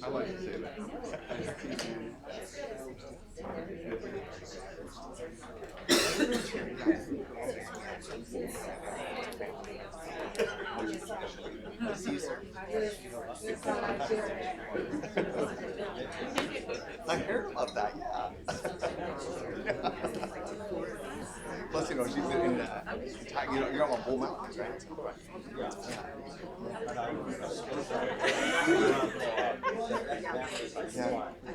I like to say that. I heard about that, yeah. Plus, she's in you're on Bull Mountains, right? Yeah.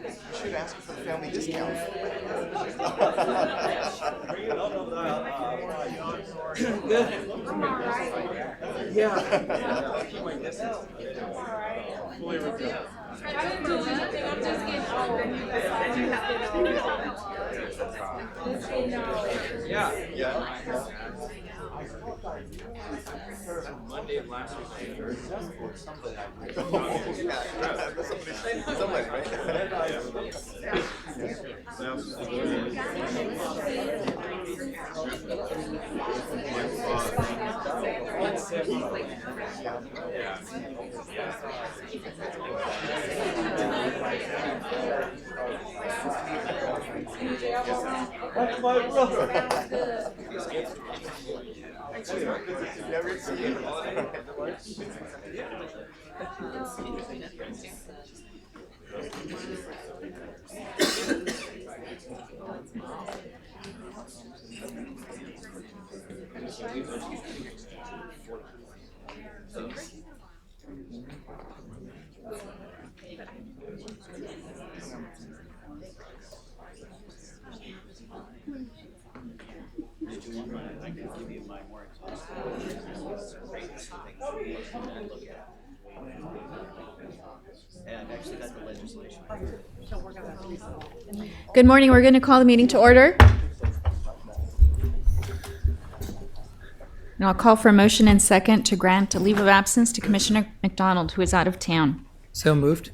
You should ask for the family discount. Yeah. I didn't do anything. I'm just getting old. Yeah. Yeah. Monday of last week, I heard somebody, Somebody, right? That's my brother. Never see you. I can give you my more exhaustive. And I've actually got the legislation. Good morning. We're going to call the meeting to order. And I'll call for a motion and second to grant a leave of absence to Commissioner McDonald, who is out of town. So moved.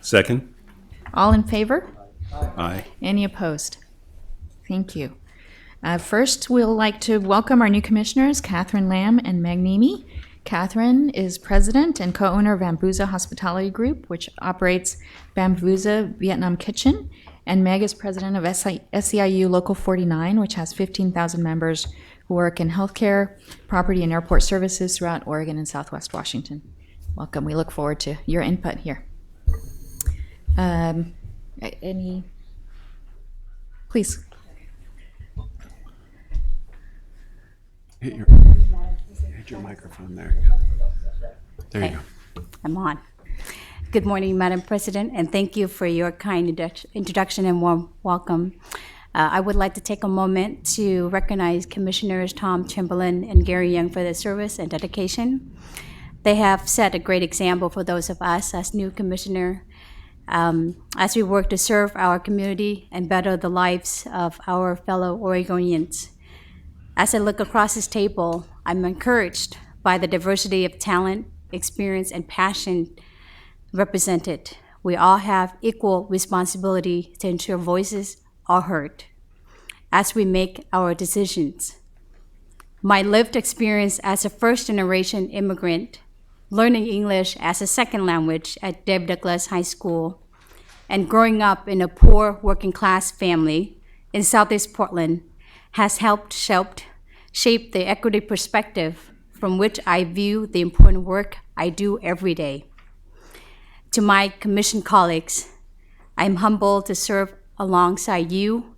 Second. All in favor? Aye. Any opposed? Thank you. First, we'll like to welcome our new commissioners, Catherine Lamb and Meg Nemi. Catherine is president and co-owner of Bambuza Hospitality Group, which operates Bambuza Vietnam Kitchen. And Meg is president of SEIU Local 49, which has 15,000 members who work in healthcare, property, and airport services throughout Oregon and Southwest Washington. Welcome. We look forward to your input here. Please. Hit your microphone there. There you go. I'm on. Good morning, Madam President, and thank you for your kind introduction and warm welcome. I would like to take a moment to recognize Commissioners Tom Chamberlain and Gary Young for their service and dedication. They have set a great example for those of us as new commissioner as we work to serve our community and better the lives of our fellow Oregonians. As I look across this table, I'm encouraged by the diversity of talent, experience, and passion represented. We all have equal responsibility to ensure voices are heard as we make our decisions. My lived experience as a first-generation immigrant, learning English as a second language at Dave Douglas High School, and growing up in a poor working-class family in Southeast Portland has helped shape the equity perspective from which I view the important work I do every day. To my commission colleagues, I'm humbled to serve alongside you,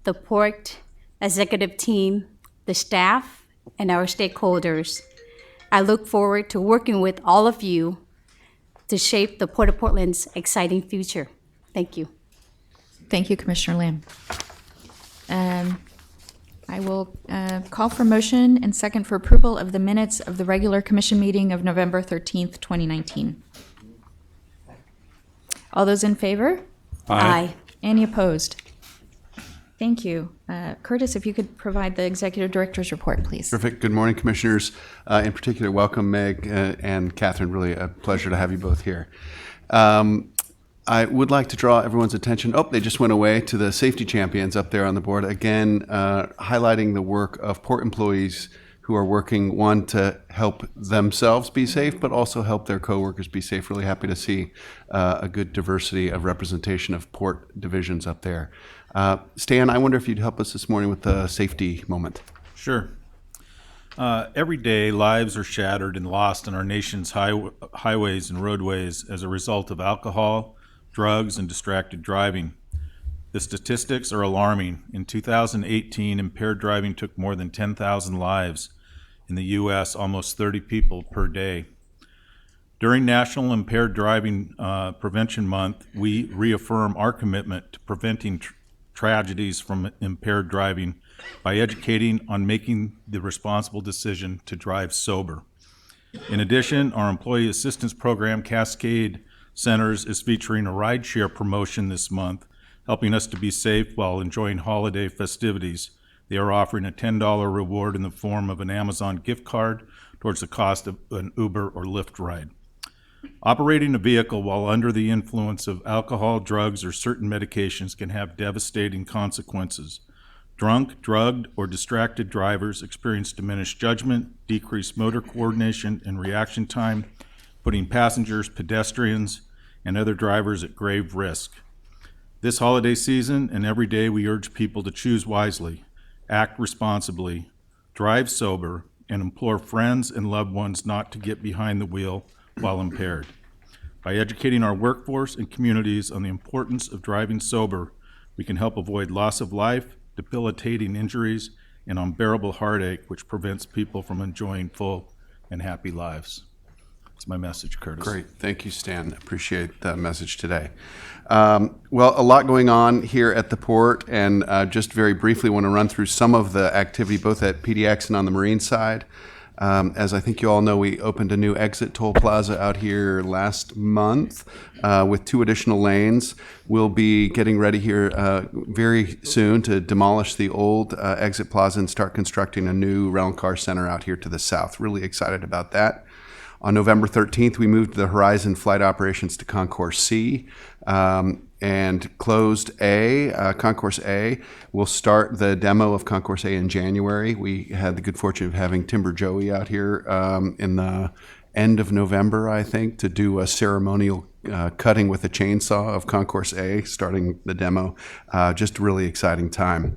the Port executive team, the staff, and our stakeholders. I look forward to working with all of you to shape the Port of Portland's exciting future. Thank you. Thank you, Commissioner Lamb. I will call for motion and second for approval of the minutes of the regular commission meeting of November 13th, 2019. All those in favor? Aye. Any opposed? Thank you. Curtis, if you could provide the Executive Director's report, please. Perfect. Good morning, Commissioners. In particular, welcome, Meg and Catherine. Really a pleasure to have you both here. I would like to draw everyone's attention. Oh, they just went away to the safety champions up there on the board. Again, highlighting the work of port employees who are working, one, to help themselves be safe, but also help their coworkers be safe. Really happy to see a good diversity of representation of port divisions up there. Stan, I wonder if you'd help us this morning with the safety moment. Sure. Every day, lives are shattered and lost on our nation's highways and roadways as a result of alcohol, drugs, and distracted driving. The statistics are alarming. In 2018, impaired driving took more than 10,000 lives. In the U.S., almost 30 people per day. During National Impaired Driving Prevention Month, we reaffirm our commitment to preventing tragedies from impaired driving by educating on making the responsible decision to drive sober. In addition, our Employee Assistance Program, Cascade Centers, is featuring a rideshare promotion this month, helping us to be safe while enjoying holiday festivities. They are offering a $10 reward in the form of an Amazon gift card towards the cost of an Uber or Lyft ride. Operating a vehicle while under the influence of alcohol, drugs, or certain medications can have devastating consequences. Drunk, drugged, or distracted drivers experience diminished judgment, decreased motor coordination and reaction time, putting passengers, pedestrians, and other drivers at grave risk. This holiday season and every day, we urge people to choose wisely, act responsibly, drive sober, and implore friends and loved ones not to get behind the wheel while impaired. By educating our workforce and communities on the importance of driving sober, we can help avoid loss of life, debilitating injuries, and unbearable heartache, which prevents people from enjoying full and happy lives. That's my message, Curtis. Great. Thank you, Stan. Appreciate the message today. Well, a lot going on here at the port, and just very briefly want to run through some of the activity both at PDX and on the marine side. As I think you all know, we opened a new exit toll plaza out here last month with 2 additional lanes. We'll be getting ready here very soon to demolish the old exit plaza and start constructing a new rental car center out here to the south. Really excited about that. On November 13th, we moved the Horizon flight operations to Concourse C and closed A. Concourse A. We'll start the demo of Concourse A in January. We had the good fortune of having Timber Joey out here in the end of November, I think, to do a ceremonial cutting with a chainsaw of Concourse A, starting the demo. Just a really exciting time.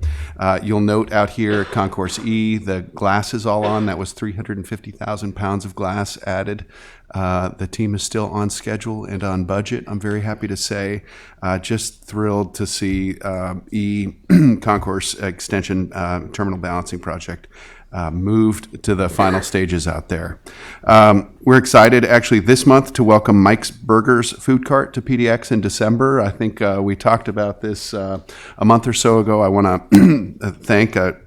You'll note out here at Concourse E, the glass is all on. That was 350,000 pounds of glass added. The team is still on schedule and on budget, I'm very happy to say. Just thrilled to see E Concourse Extension Terminal Balancing Project moved to the final stages out there. We're excited actually this month to welcome Mike's Burgers food cart to PDX in December. I think we talked about this a month or so ago. I want to thank a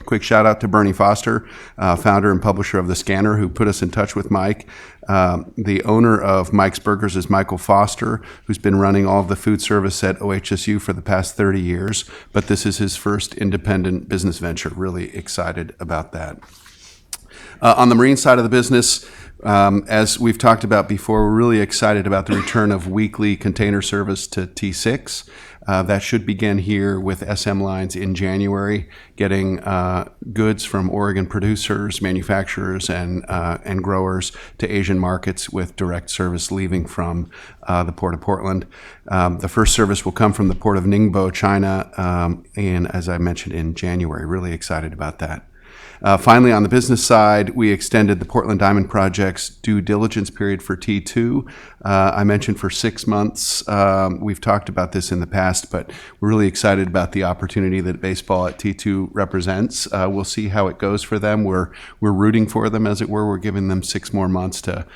quick shout out to Bernie Foster, founder and publisher of The Scanner, who put us in touch with Mike. The owner of Mike's Burgers is Michael Foster, who's been running all of the food service at OHSU for the past 30 years, but this is his first independent business venture. Really excited about that. On the marine side of the business, as we've talked about before, we're really excited about the return of weekly container service to T6. That should begin here with SM Lines in January, getting goods from Oregon producers, manufacturers, and growers to Asian markets with direct service leaving from the Port of Portland. The first service will come from the Port of Ningbo, China, and as I mentioned, in January. Really excited about that. Finally, on the business side, we extended the Portland Diamond Project's due diligence period for T2. I mentioned for 6 months. We've talked about this in the past, but we're really excited about the opportunity that baseball at T2 represents. We'll see how it goes for them. We're rooting for them, as it were. We're giving them 6 more months to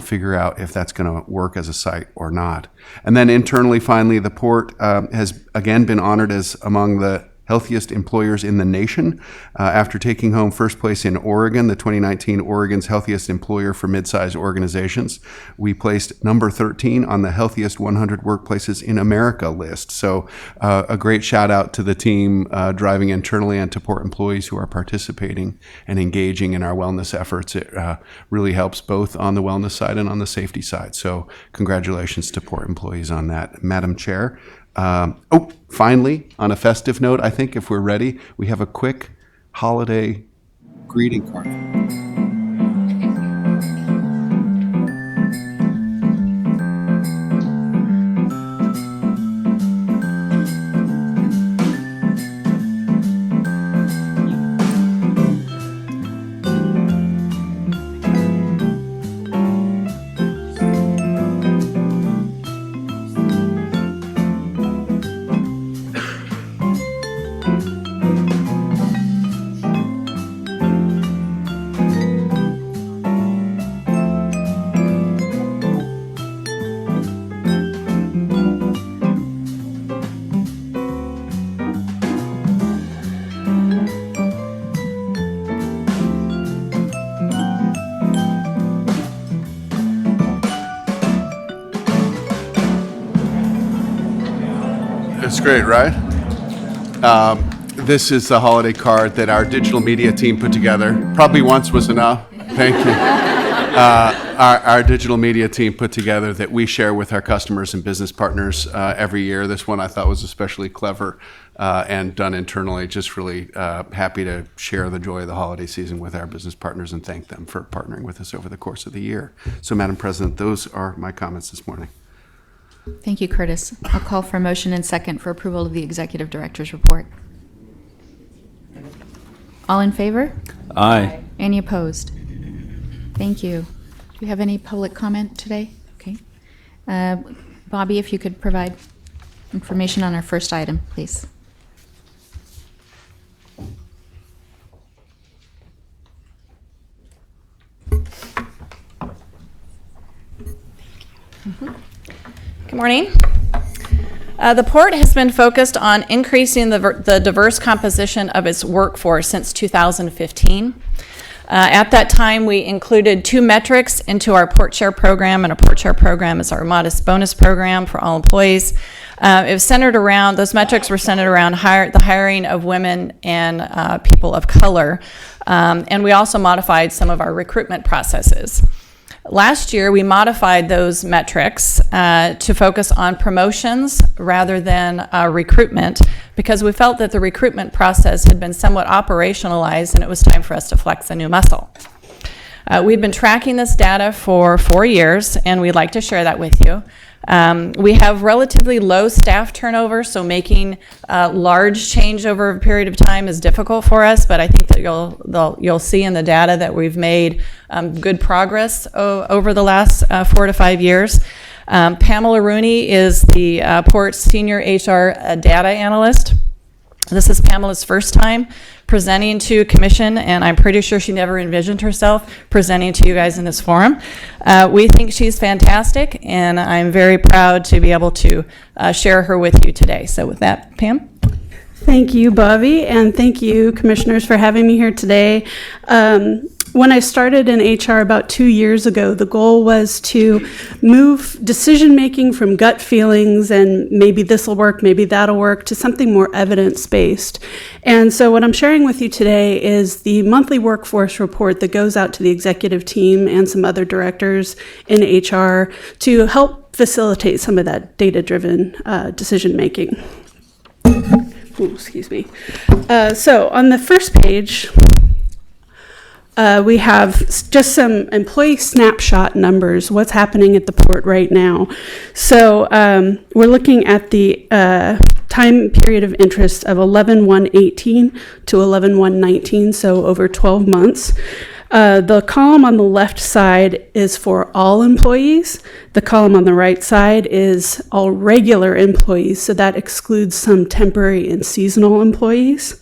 figure out if that's going to work as a site or not. And then internally, finally, the port has again been honored as among the healthiest employers in the nation. After taking home first place in Oregon, the 2019 Oregon's Healthiest Employer for Mid-Sized Organizations, we placed number 13 on the Healthiest 100 Workplaces in America list. So a great shout out to the team driving internally and to Port employees who are participating and engaging in our wellness efforts. It really helps both on the wellness side and on the safety side. So congratulations to Port employees on that. Madam Chair. Finally, on a festive note, I think if we're ready, we have a quick holiday greeting card. It's great, right? This is the holiday card that our digital media team put together. Probably once was enough. Thank you. Our digital media team put together that we share with our customers and business partners every year. This one I thought was especially clever and done internally. Just really happy to share the joy of the holiday season with our business partners and thank them for partnering with us over the course of the year. So, Madam President, those are my comments this morning. Thank you, Curtis. I'll call for a motion and second for approval of the Executive Director's report. All in favor? Aye. Any opposed? Thank you. Do you have any public comment today? Okay. Bobby, if you could provide information on our first item, please. Good morning. The Port has been focused on increasing the diverse composition of its workforce since 2015. At that time, we included 2 metrics into our Port Share program, and a Port Share program is our modest bonus program for all employees. It was centered around, those metrics were centered around the hiring of women and people of color, and we also modified some of our recruitment processes. Last year, we modified those metrics to focus on promotions rather than recruitment because we felt that the recruitment process had been somewhat operationalized and it was time for us to flex a new muscle. We've been tracking this data for 4 years and we'd like to share that with you. We have relatively low staff turnover, so making large change over a period of time is difficult for us, but I think that you'll see in the data that we've made good progress over the last 4 to 5 years. Pamela Rooney is the Port's Senior HR Data Analyst. This is Pamela's first time presenting to Commission, and I'm pretty sure she never envisioned herself presenting to you guys in this forum. We think she's fantastic, and I'm very proud to be able to share her with you today. So with that, Pam? Thank you, Bobby, and thank you, Commissioners, for having me here today. When I started in HR about 2 years ago, the goal was to move decision-making from gut feelings and maybe this will work, maybe that'll work, to something more evidence-based. And so what I'm sharing with you today is the monthly workforce report that goes out to the executive team and some other directors in HR to help facilitate some of that data-driven decision-making. Ooh, excuse me. So on the first page, we have just some employee snapshot numbers, what's happening at the Port right now. So we're looking at the time period of interest of 11/1/18 to 11/1/19, so over 12 months. The column on the left side is for all employees. The column on the right side is all regular employees, so that excludes some temporary and seasonal employees.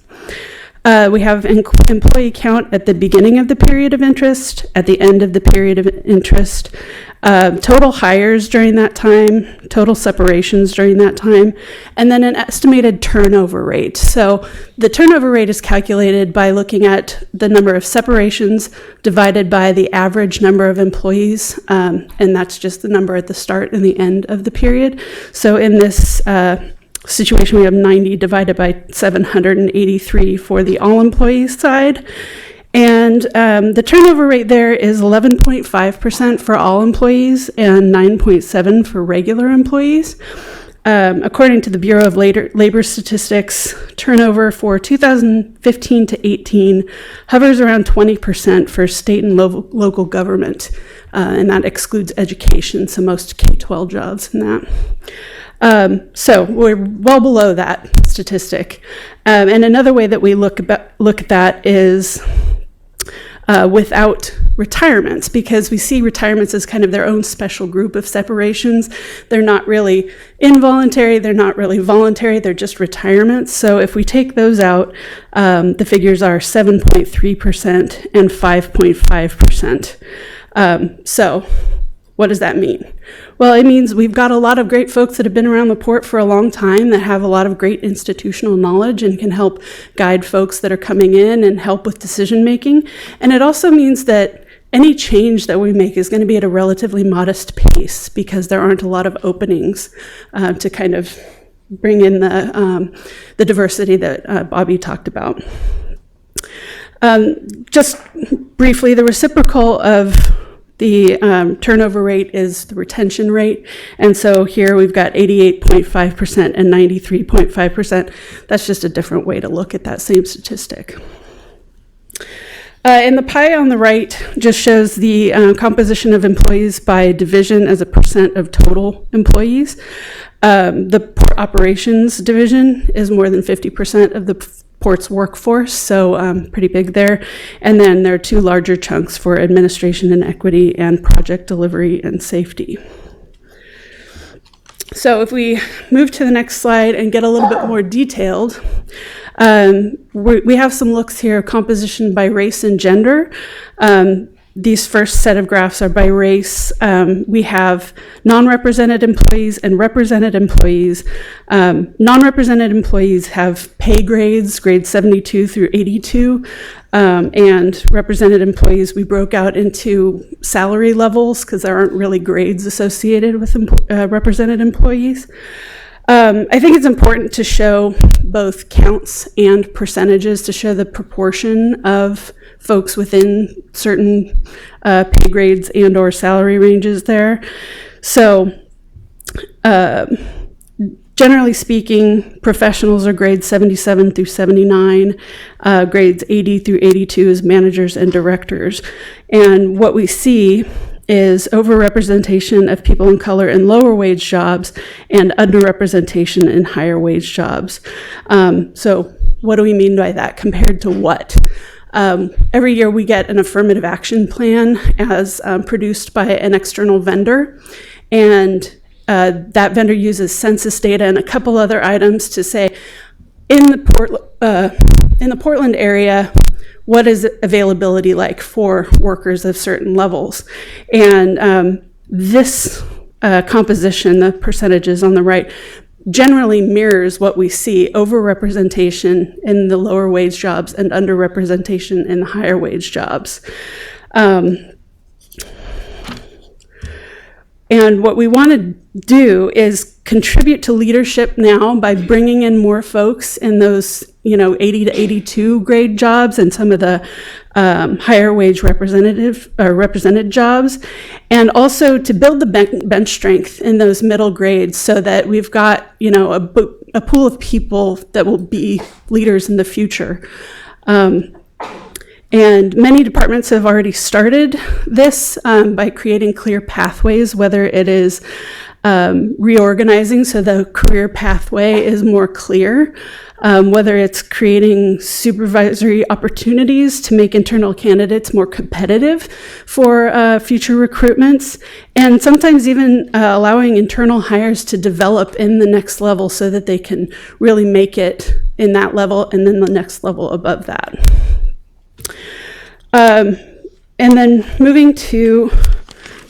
We have employee count at the beginning of the period of interest, at the end of the period of interest, total hires during that time, total separations during that time, and then an estimated turnover rate. So the turnover rate is calculated by looking at the number of separations divided by the average number of employees, and that's just the number at the start and the end of the period. So in this situation, we have 90 divided by 783 for the all employees side. And the turnover rate there is 11.5% for all employees and 9.7% for regular employees. According to the Bureau of Labor Statistics, turnover for 2015 to 18 hovers around 20% for state and local government, and that excludes education, so most K-12 jobs in that. So we're well below that statistic. And another way that we look at that is without retirements, because we see retirements as kind of their own special group of separations. They're not really involuntary, they're not really voluntary, they're just retirements. So if we take those out, the figures are 7.3% and 5.5%. So what does that mean? Well, it means we've got a lot of great folks that have been around the port for a long time that have a lot of great institutional knowledge and can help guide folks that are coming in and help with decision making. And it also means that any change that we make is going to be at a relatively modest pace because there aren't a lot of openings to kind of bring in the diversity that Bobby talked about. Just briefly, the reciprocal of the turnover rate is the retention rate. And so here we've got 88.5% and 93.5%. That's just a different way to look at that same statistic. And the pie on the right just shows the composition of employees by division as a percent of total employees. The port operations division is more than 50% of the port's workforce, so pretty big there. And then there are two larger chunks for administration and equity and project delivery and safety. So if we move to the next slide and get a little bit more detailed, we have some looks here, composition by race and gender. These first set of graphs are by race. We have non-represented employees and represented employees. Non-represented employees have pay grades 72 through 82, and represented employees we broke out into salary levels because there aren't really grades associated with represented employees. I think it's important to show both counts and percentages to show the proportion of folks within certain pay grades and or salary ranges there. So generally speaking, professionals are grades 77 through 79, grades 80 through 82 is managers and directors. And what we see is overrepresentation of people of color in lower wage jobs and underrepresentation in higher wage jobs. So what do we mean by that? Compared to what? Every year we get an affirmative action plan as produced by an external vendor, and that vendor uses census data and a couple other items to say, in the Portland area, what is availability like for workers of certain levels? And this composition, the percentages on the right, generally mirrors what we see: overrepresentation in the lower wage jobs and underrepresentation in the higher wage jobs. And what we want to do is contribute to leadership now by bringing in more folks in those 80 to 82 grade jobs and some of the higher wage represented jobs, and also to build the bench strength in those middle grades so that we've got a pool of people that will be leaders in the future. And many departments have already started this by creating clear pathways, whether it is reorganizing so the career pathway is more clear, whether it's creating supervisory opportunities to make internal candidates more competitive for future recruitments, and sometimes even allowing internal hires to develop in the next level so that they can really make it in that level and then the next level above that. And then moving to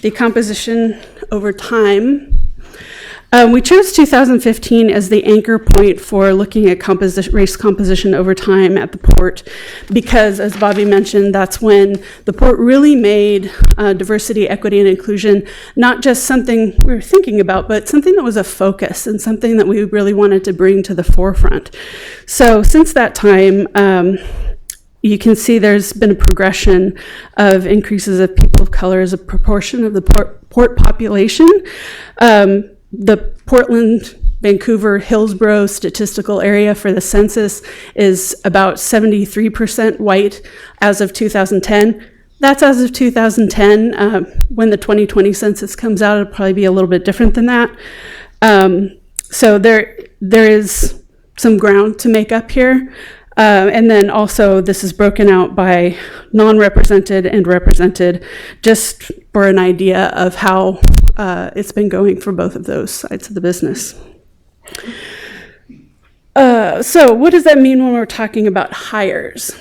the composition over time. We chose 2015 as the anchor point for looking at race composition over time at the port because, as Bobby mentioned, that's when the port really made diversity, equity, and inclusion not just something we were thinking about, but something that was a focus and something that we really wanted to bring to the forefront. So since that time, you can see there's been a progression of increases of people of color as a proportion of the port population. The Portland, Vancouver, Hillsborough statistical area for the census is about 73% white as of 2010. That's as of 2010. When the 2020 census comes out, it'll probably be a little bit different than that. So there is some ground to make up here. And then also this is broken out by non-represented and represented, just for an idea of how it's been going for both of those sides of the business. So what does that mean when we're talking about hires?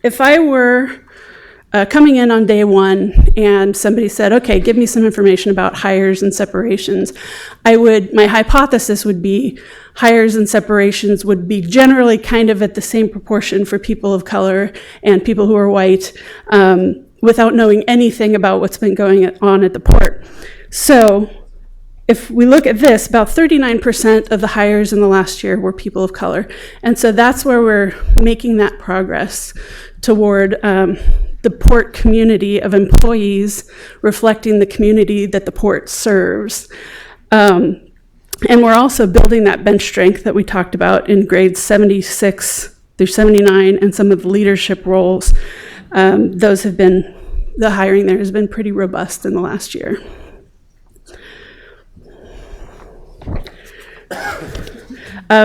If I were coming in on day one and somebody said, okay, give me some information about hires and separations, my hypothesis would be hires and separations would be generally kind of at the same proportion for people of color and people who are white, without knowing anything about what's been going on at the port. So if we look at this, about 39% of the hires in the last year were people of color. And so that's where we're making that progress toward the port community of employees reflecting the community that the port serves. And we're also building that bench strength that we talked about in grades 76 through 79 and some of the leadership roles. The hiring there has been pretty robust in the last year.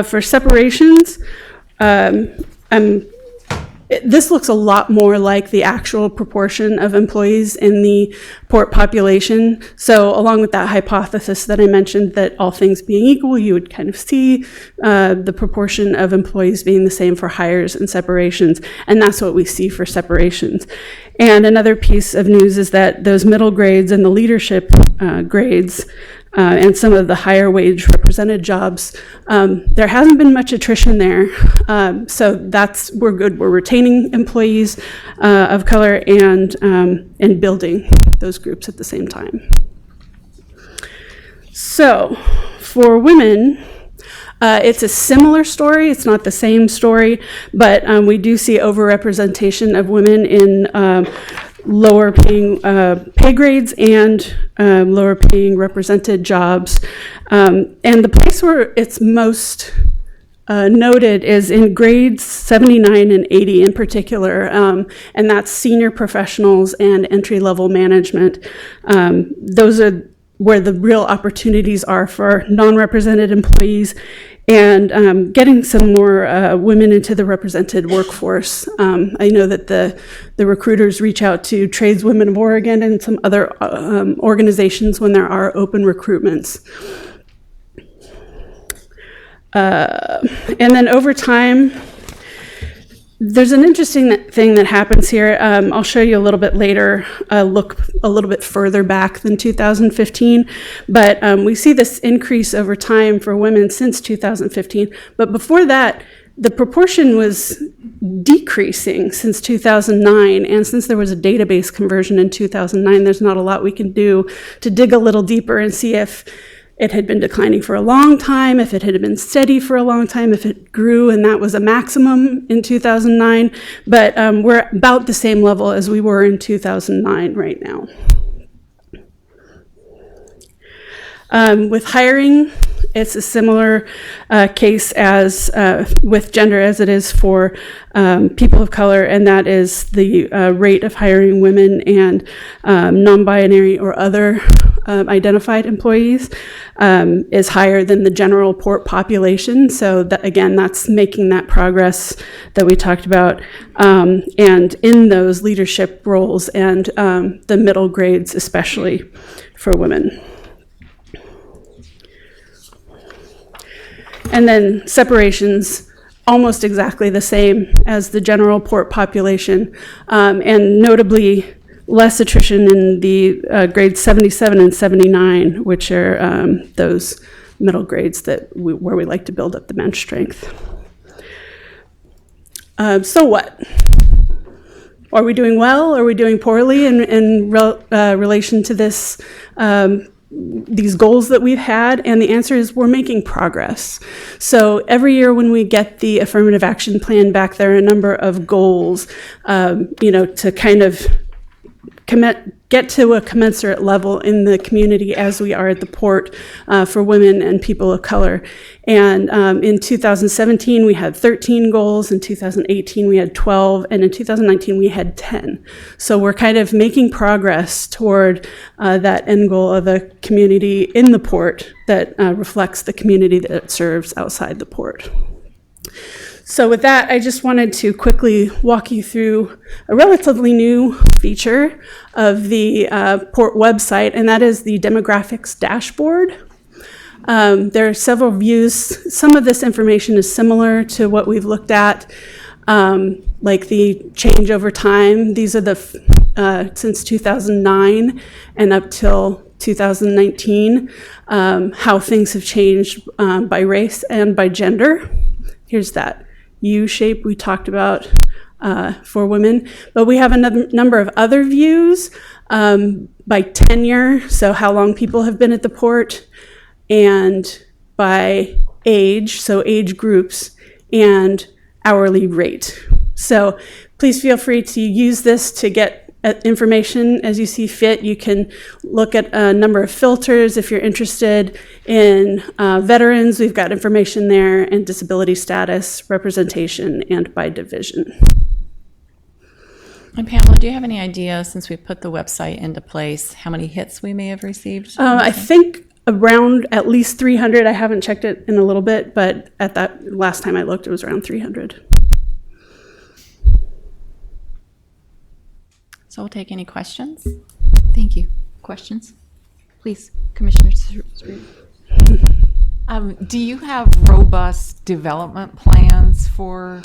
For separations, this looks a lot more like the actual proportion of employees in the port population. So along with that hypothesis that I mentioned, that all things being equal, you would kind of see the proportion of employees being the same for hires and separations, and that's what we see for separations. And another piece of news is that those middle grades and the leadership grades and some of the higher wage represented jobs, there hasn't been much attrition there. So we're good. We're retaining employees of color and building those groups at the same time. So for women, it's a similar story. It's not the same story, but we do see overrepresentation of women in lower paying pay grades and lower paying represented jobs. And the place where it's most noted is in grades 79 and 80 in particular, and that's senior professionals and entry-level management. Those are where the real opportunities are for non-represented employees and getting some more women into the represented workforce. I know that the recruiters reach out to Tradeswomen of Oregon and some other organizations when there are open recruitments. And then over time, there's an interesting thing that happens here. I'll show you a little bit later, look a little bit further back than 2015, but we see this increase over time for women since 2015. But before that, the proportion was decreasing since 2009, and since there was a database conversion in 2009, there's not a lot we can do to dig a little deeper and see if it had been declining for a long time, if it had been steady for a long time, if it grew and that was a maximum in 2009. But we're about the same level as we were in 2009 right now. With hiring, it's a similar case as with gender as it is for people of color, and that is the rate of hiring women and non-binary or other identified employees is higher than the general port population. So that, again, that's making that progress that we talked about, and in those leadership roles and the middle grades, especially for women. And then separations, almost exactly the same as the general port population, and notably less attrition in the grades 77 and 79, which are those middle grades where we like to build up the bench strength. So what? Are we doing well? Are we doing poorly in relation to this? These goals that we've had? And the answer is we're making progress. So every year when we get the affirmative action plan back, there are a number of goals, to kind of get to a commensurate level in the community as we are at the port for women and people of color. And in 2017, we had 13 goals. In 2018, we had 12. And in 2019, we had 10. So we're kind of making progress toward that end goal of a community in the port that reflects the community that it serves outside the port. So with that, I just wanted to quickly walk you through a relatively new feature of the port website, and that is the demographics dashboard. There are several views. Some of this information is similar to what we've looked at, like the change over time. These are the since 2009 and up till 2019, how things have changed by race and by gender. Here's that U shape we talked about for women. But we have a number of other views by tenure, so how long people have been at the port, and by age, so age groups, and hourly rate. So please feel free to use this to get information as you see fit. You can look at a number of filters if you're interested in veterans. We've got information there, and disability status, representation, and by division. And Pamela, do you have any idea, since we put the website into place, how many hits we may have received? I think around at least 300. I haven't checked it in a little bit, but at that last time I looked, it was around 300. So we'll take any questions. Thank you. Questions? Please, Commissioner Sri. Do you have robust development plans for,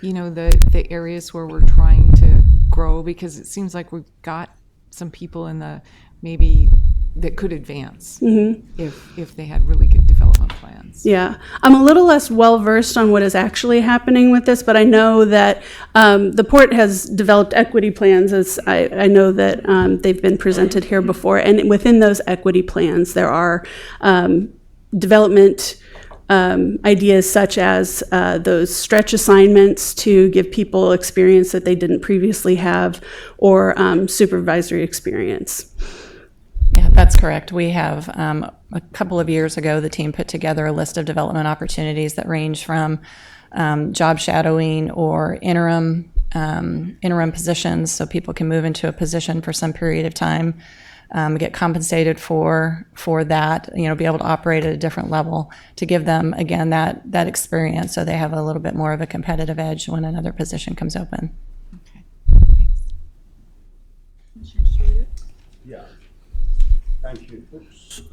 the areas where we're trying to grow? Because it seems like we've got some people in the maybe that could advance if they had really good development plans. Yeah, I'm a little less well versed on what is actually happening with this, but I know that the port has developed equity plans. As I know that they've been presented here before, and within those equity plans, there are development ideas such as those stretch assignments to give people experience that they didn't previously have, or supervisory experience. Yeah, that's correct. We have, a couple of years ago, the team put together a list of development opportunities that range from job shadowing or interim positions, so people can move into a position for some period of time, get compensated for that, be able to operate at a different level, to give them, again, that experience, so they have a little bit more of a competitive edge when another position comes open. Okay, thanks. Yeah. Thank you.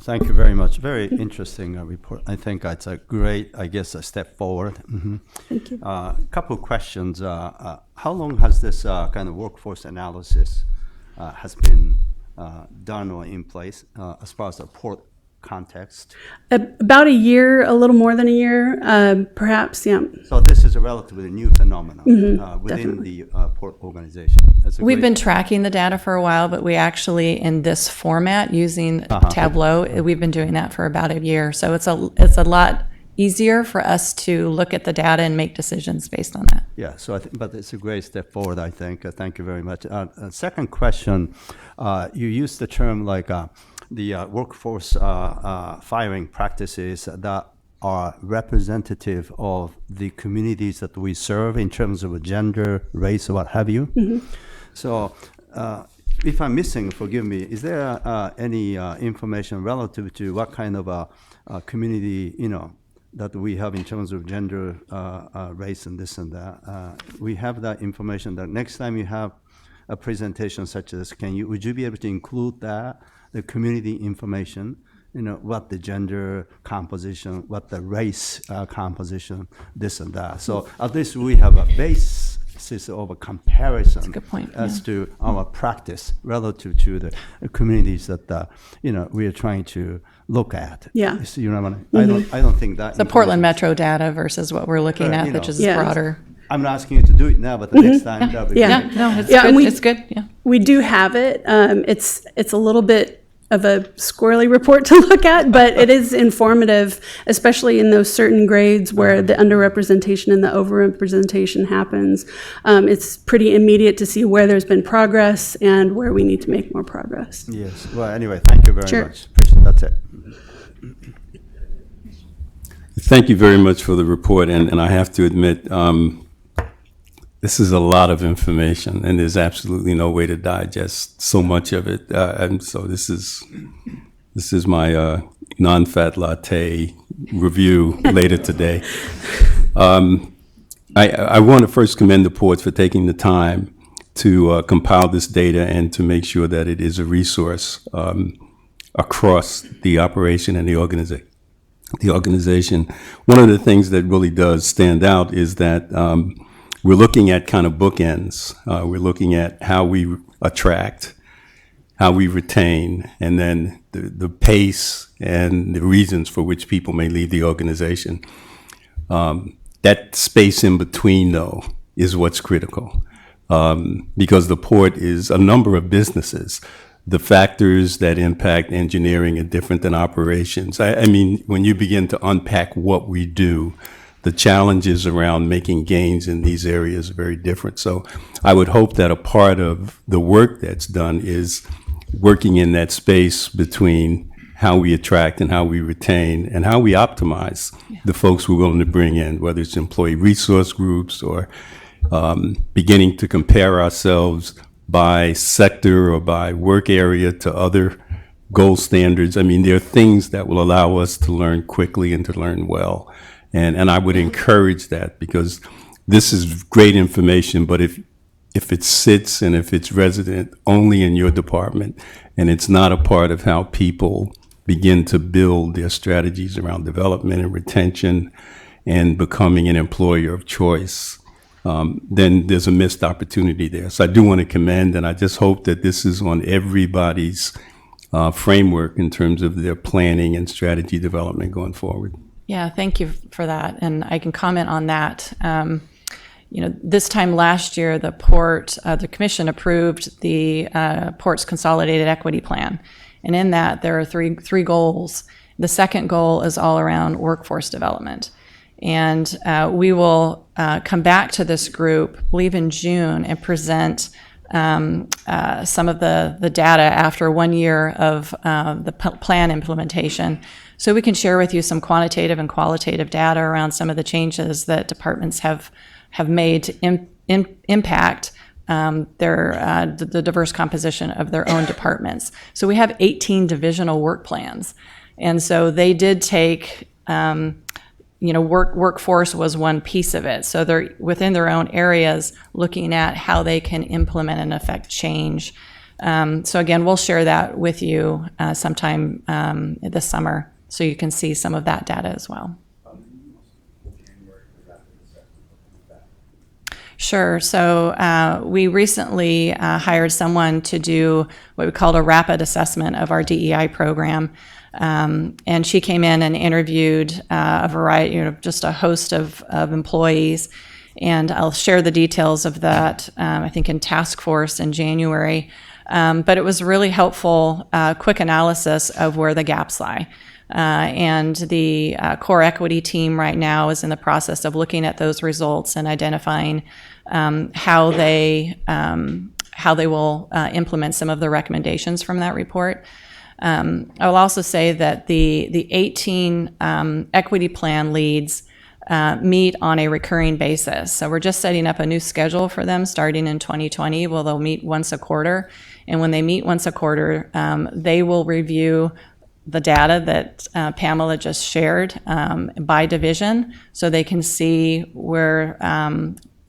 Thank you very much. Very interesting report. I think it's a great, a step forward. Mm-hmm. Thank you. A couple of questions. How long has this kind of workforce analysis has been done or in place as far as the port context? About a year, a little more than a year, perhaps, yeah. So this is a relatively new phenomenon within definitely. the port organization. We've been tracking the data for a while, but we actually, in this format, using Tableau, we've been doing that for about a year. So it's a lot easier for us to look at the data and make decisions based on that. Yeah, so but it's a great step forward, I think. Thank you very much. Second question, you used the term like the workforce firing practices that are representative of the communities that we serve in terms of gender, race, or what have you. So if I'm missing, forgive me, is there any information relative to what kind of a community, that we have in terms of gender, race, and this and that? We have that information that next time you have a presentation such as this, would you be able to include that, the community information, what the gender composition, what the race composition, this and that. So at least we have a basis of a comparison good point, as to our practice relative to the communities that we are trying to look at. Yeah. So, you know what I mean? I don't think that The Portland Metro data versus what we're looking at, which is broader. I'm not asking you to do it now, but the next time that'll be Yeah. great. No, it's Yeah, good. and It's good. Yeah. We do have it. It's a little bit of a squirrely report to look at, but it is informative, especially in those certain grades where the underrepresentation and the overrepresentation happens. It's pretty immediate to see where there's been progress and where we need to make more progress. Yes. Well, anyway, thank you very Sure. much. Appreciate it. That's it. Thank you very much for the report, and I have to admit, this is a lot of information, and there's absolutely no way to digest so much of it. And so this is my non-fat latte review later today. I want to first commend the board for taking the time to compile this data and to make sure that it is a resource across the operation and the organization. One of the things that really does stand out is that we're looking at kind of bookends. We're looking at how we attract, how we retain, and then the pace and the reasons for which people may leave the organization. That space in between, though, is what's critical, because the port is a number of businesses. The factors that impact engineering are different than operations. I mean, when you begin to unpack what we do, the challenges around making gains in these areas are very different. So I would hope that a part of the work that's done is working in that space between how we attract and how we retain and how we optimize the folks we're willing to bring in, whether it's employee resource groups or beginning to compare ourselves by sector or by work area to other gold standards. I mean, there are things that will allow us to learn quickly and to learn well. And I would encourage that, because this is great information, but if it sits and if it's resident only in your department and it's not a part of how people begin to build their strategies around development and retention and becoming an employer of choice, then there's a missed opportunity there. So I do want to commend, and I just hope that this is on everybody's framework in terms of their planning and strategy development going forward. Yeah, thank you for that. And I can comment on that. This time last year, the commission approved the port's consolidated equity plan. And in that, there are three goals. The second goal is all around workforce development. And we will come back to this group, I believe in June, and present some of the data after 1 year of the plan implementation. So we can share with you some quantitative and qualitative data around some of the changes that departments have made to impact the diverse composition of their own departments. So we have 18 divisional work plans. And so they did take workforce was one piece of it. So they're within their own areas looking at how they can implement and affect change. So again, we'll share that with you sometime this summer, so you can see some of that data as well. Sure. So we recently hired someone to do what we called a rapid assessment of our DEI program. And she came in and interviewed a variety, just a host of employees. And I'll share the details of that, I think, in task force in January. But it was really helpful, quick analysis of where the gaps lie. And the core equity team right now is in the process of looking at those results and identifying how they will implement some of the recommendations from that report. I will also say that the 18 equity plan leads meet on a recurring basis. So we're just setting up a new schedule for them starting in 2020. Well, they'll meet once a quarter. And when they meet once a quarter, they will review the data that Pamela just shared by division, so they can see where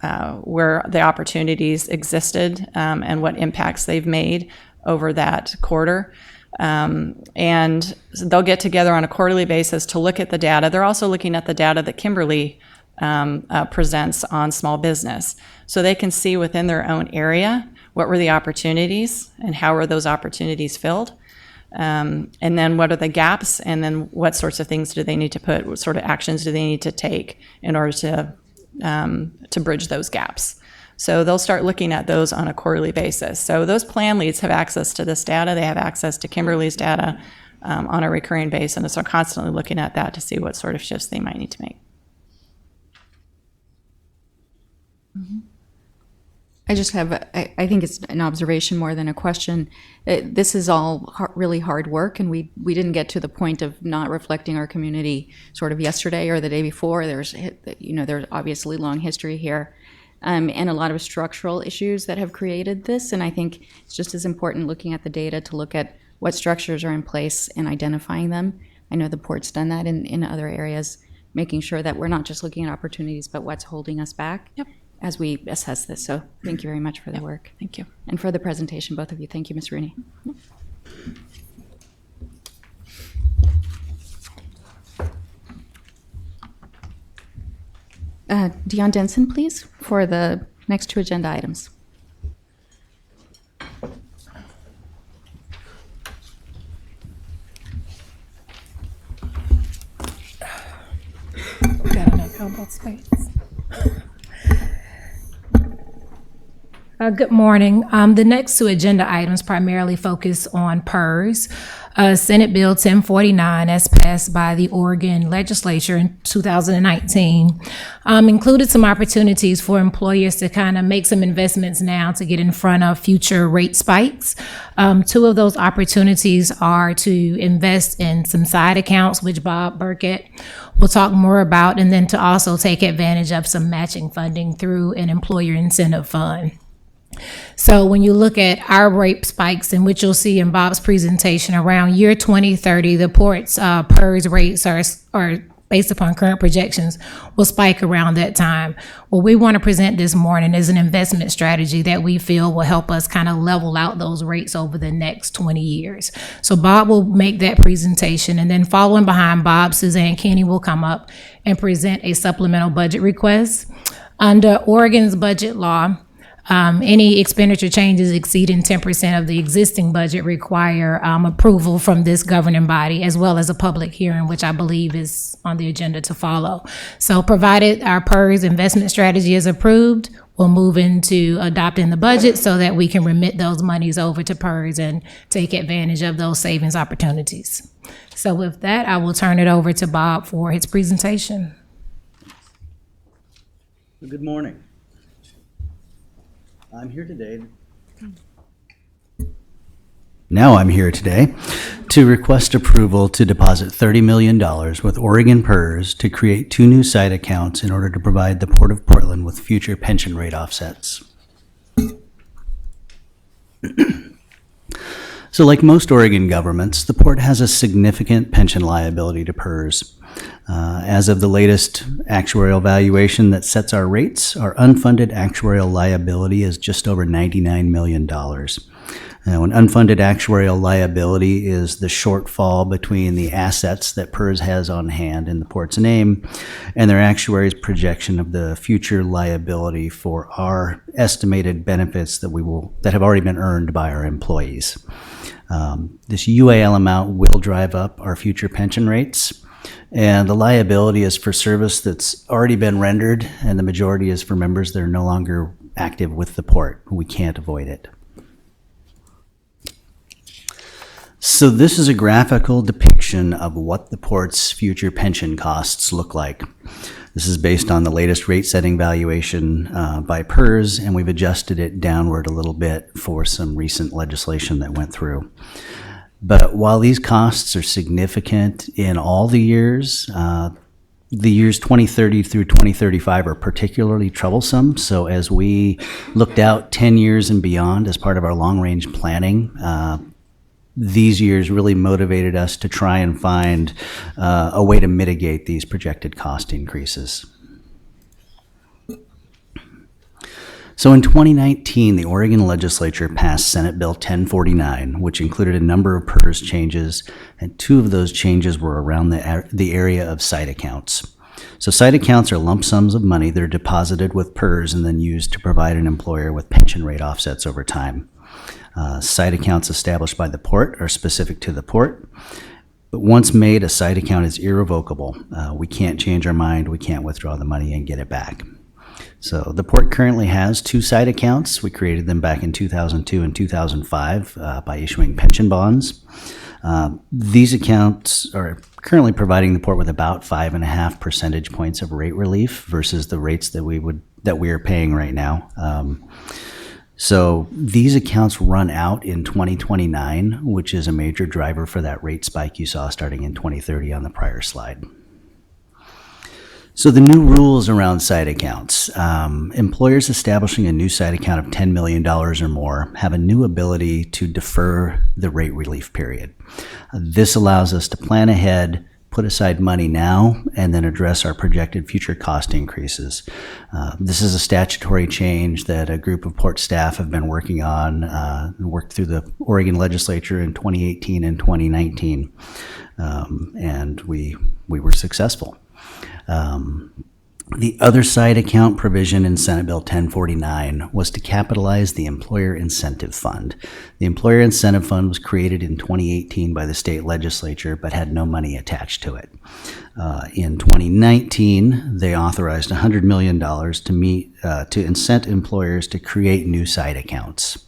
the opportunities existed and what impacts they've made over that quarter. And they'll get together on a quarterly basis to look at the data. They're also looking at the data that Kimberly presents on small business, so they can see within their own area what were the opportunities and how were those opportunities filled. And then what are the gaps, and then what sorts of things do they need to put, what sort of actions do they need to take in order to bridge those gaps. So they'll start looking at those on a quarterly basis. So those plan leads have access to this data. They have access to Kimberly's data on a recurring basis, and so constantly looking at that to see what sort of shifts they might need to make. I just have, I think it's an observation more than a question. This is all really hard work, and we didn't get to the point of not reflecting our community sort of yesterday or the day before. There's obviously long history here, and a lot of structural issues that have created this. And I think it's just as important looking at the data to look at what structures are in place and identifying them. I know the port's done that in other areas, making sure that we're not just looking at opportunities, but what's holding us back. Yep. As we assess this. So thank you very much for the work. Thank you. And for the presentation, both of you. Thank you, Ms. Rooney. Dion Denson, please, for the next two agenda items. Got enough elbow space. Good morning. The next two agenda items primarily focus on PERS. Senate Bill 1049, as passed by the Oregon legislature in 2019, included some opportunities for employers to kind of make some investments now to get in front of future rate spikes. Two of those opportunities are to invest in some side accounts, which Bob Burkett will talk more about, and then to also take advantage of some matching funding through an employer incentive fund. So when you look at our rate spikes, and which you'll see in Bob's presentation, around year 2030, the port's PERS rates are based upon current projections will spike around that time. What we want to present this morning is an investment strategy that we feel will help us kind of level out those rates over the next 20 years. So Bob will make that presentation, and then following behind Bob, Suzanne Kenney will come up and present a supplemental budget request. Under Oregon's budget law, any expenditure changes exceeding 10% of the existing budget require approval from this governing body, as well as a public hearing, which I believe is on the agenda to follow. So provided our PERS investment strategy is approved, we'll move into adopting the budget so that we can remit those monies over to PERS and take advantage of those savings opportunities. So with that, I will turn it over to Bob for his presentation. Good morning. I'm here today to request approval to deposit $30 million with Oregon PERS to create two new side accounts in order to provide the Port of Portland with future pension rate offsets. So like most Oregon governments, the Port has a significant pension liability to PERS. As of the latest actuarial valuation that sets our rates, our unfunded actuarial liability is just over $99 million. Now, an unfunded actuarial liability is the shortfall between the assets that PERS has on hand in the Port's name and their actuary's projection of the future liability for our estimated benefits that have already been earned by our employees. This UAL amount will drive up our future pension rates. And the liability is for service that's already been rendered, and the majority is for members that are no longer active with the Port. We can't avoid it. So this is a graphical depiction of what the Port's future pension costs look like. This is based on the latest rate setting valuation by PERS, and we've adjusted it downward a little bit for some recent legislation that went through. But while these costs are significant in all the years 2030 through 2035 are particularly troublesome. So as we looked out 10 years and beyond as part of our long-range planning, these years really motivated us to try and find a way to mitigate these projected cost increases. So in 2019, the Oregon legislature passed Senate Bill 1049, which included a number of PERS changes, and two of those changes were around the area of site accounts. So site accounts are lump sums of money that are deposited with PERS and then used to provide an employer with pension rate offsets over time. Site accounts established by the port are specific to the port, but once made, a site account is irrevocable. We can't change our mind, we can't withdraw the money and get it back. So the port currently has two site accounts. We created them back in 2002 and 2005 by issuing pension bonds. These accounts are currently providing the port with about 5.5 percentage points of rate relief versus the rates that we are paying right now. So these accounts run out in 2029, which is a major driver for that rate spike you saw starting in 2030 on the prior slide. So the new rules around site accounts. Employers establishing a new site account of $10 million or more have a new ability to defer the rate relief period. This allows us to plan ahead, put aside money now, and then address our projected future cost increases. This is a statutory change that a group of port staff have been working on, worked through the Oregon legislature in 2018 and 2019, and we were successful. The other side account provision in Senate Bill 1049 was to capitalize the Employer Incentive Fund. The Employer Incentive Fund was created in 2018 by the state legislature but had no money attached to it. In 2019, they authorized $100 million to incent employers to create new side accounts.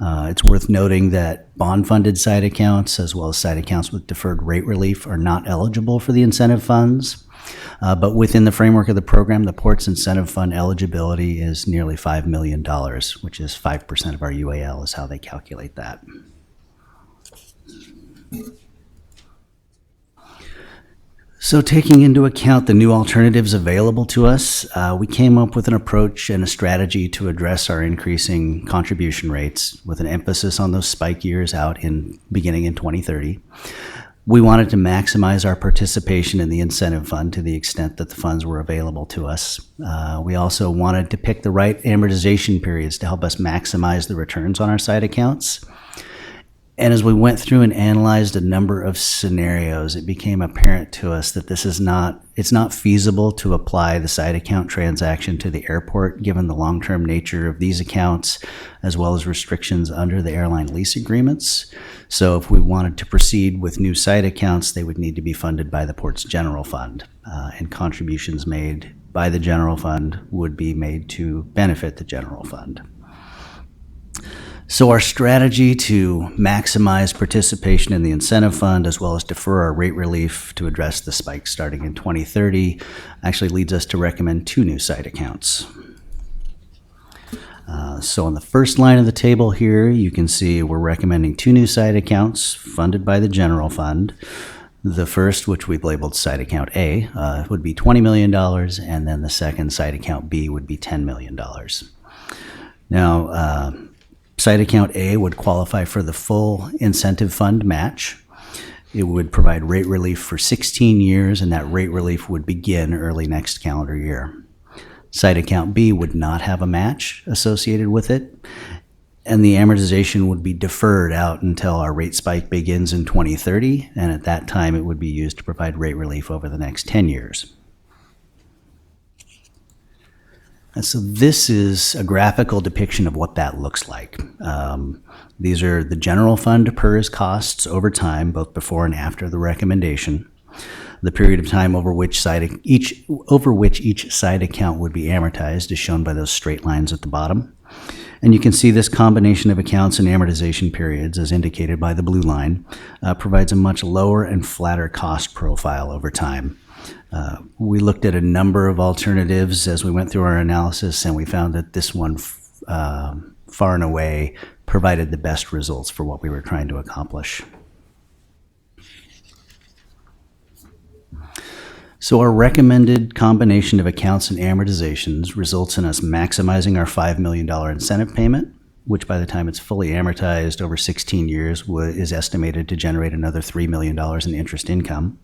It's worth noting that bond-funded side accounts, as well as side accounts with deferred rate relief, are not eligible for the incentive funds. But within the framework of the program, the Port's Incentive Fund eligibility is nearly $5 million, which is 5% of our UAL is how they calculate that. So taking into account the new alternatives available to us, we came up with an approach and a strategy to address our increasing contribution rates with an emphasis on those spike years beginning in 2030. We wanted to maximize our participation in the incentive fund to the extent that the funds were available to us. We also wanted to pick the right amortization periods to help us maximize the returns on our side accounts. And as we went through and analyzed a number of scenarios, it became apparent to us that it's not feasible to apply the side account transaction to the airport given the long-term nature of these accounts, as well as restrictions under the airline lease agreements. So if we wanted to proceed with new side accounts, they would need to be funded by the port's general fund, and contributions made by the general fund would be made to benefit the general fund. So our strategy to maximize participation in the incentive fund as well as defer our rate relief to address the spike starting in 2030 actually leads us to recommend two new site accounts. So on the first line of the table here, you can see we're recommending two new site accounts funded by the general fund. The first, which we've labeled site account A, would be $20 million, and then the second site account B would be $10 million. Now, site account A would qualify for the full incentive fund match. It would provide rate relief for 16 years, and that rate relief would begin early next calendar year. Site account B would not have a match associated with it, and the amortization would be deferred out until our rate spike begins in 2030, and at that time it would be used to provide rate relief over the next 10 years. And so this is a graphical depiction of what that looks like. These are the general fund PERS costs over time, both before and after the recommendation. The period of time over which each side account would be amortized is shown by those straight lines at the bottom. And you can see this combination of accounts and amortization periods, as indicated by the blue line, provides a much lower and flatter cost profile over time. We looked at a number of alternatives as we went through our analysis, and we found that this one far and away provided the best results for what we were trying to accomplish. So our recommended combination of accounts and amortizations results in us maximizing our $5 million incentive payment, which by the time it's fully amortized over 16 years is estimated to generate another $3 million in interest income.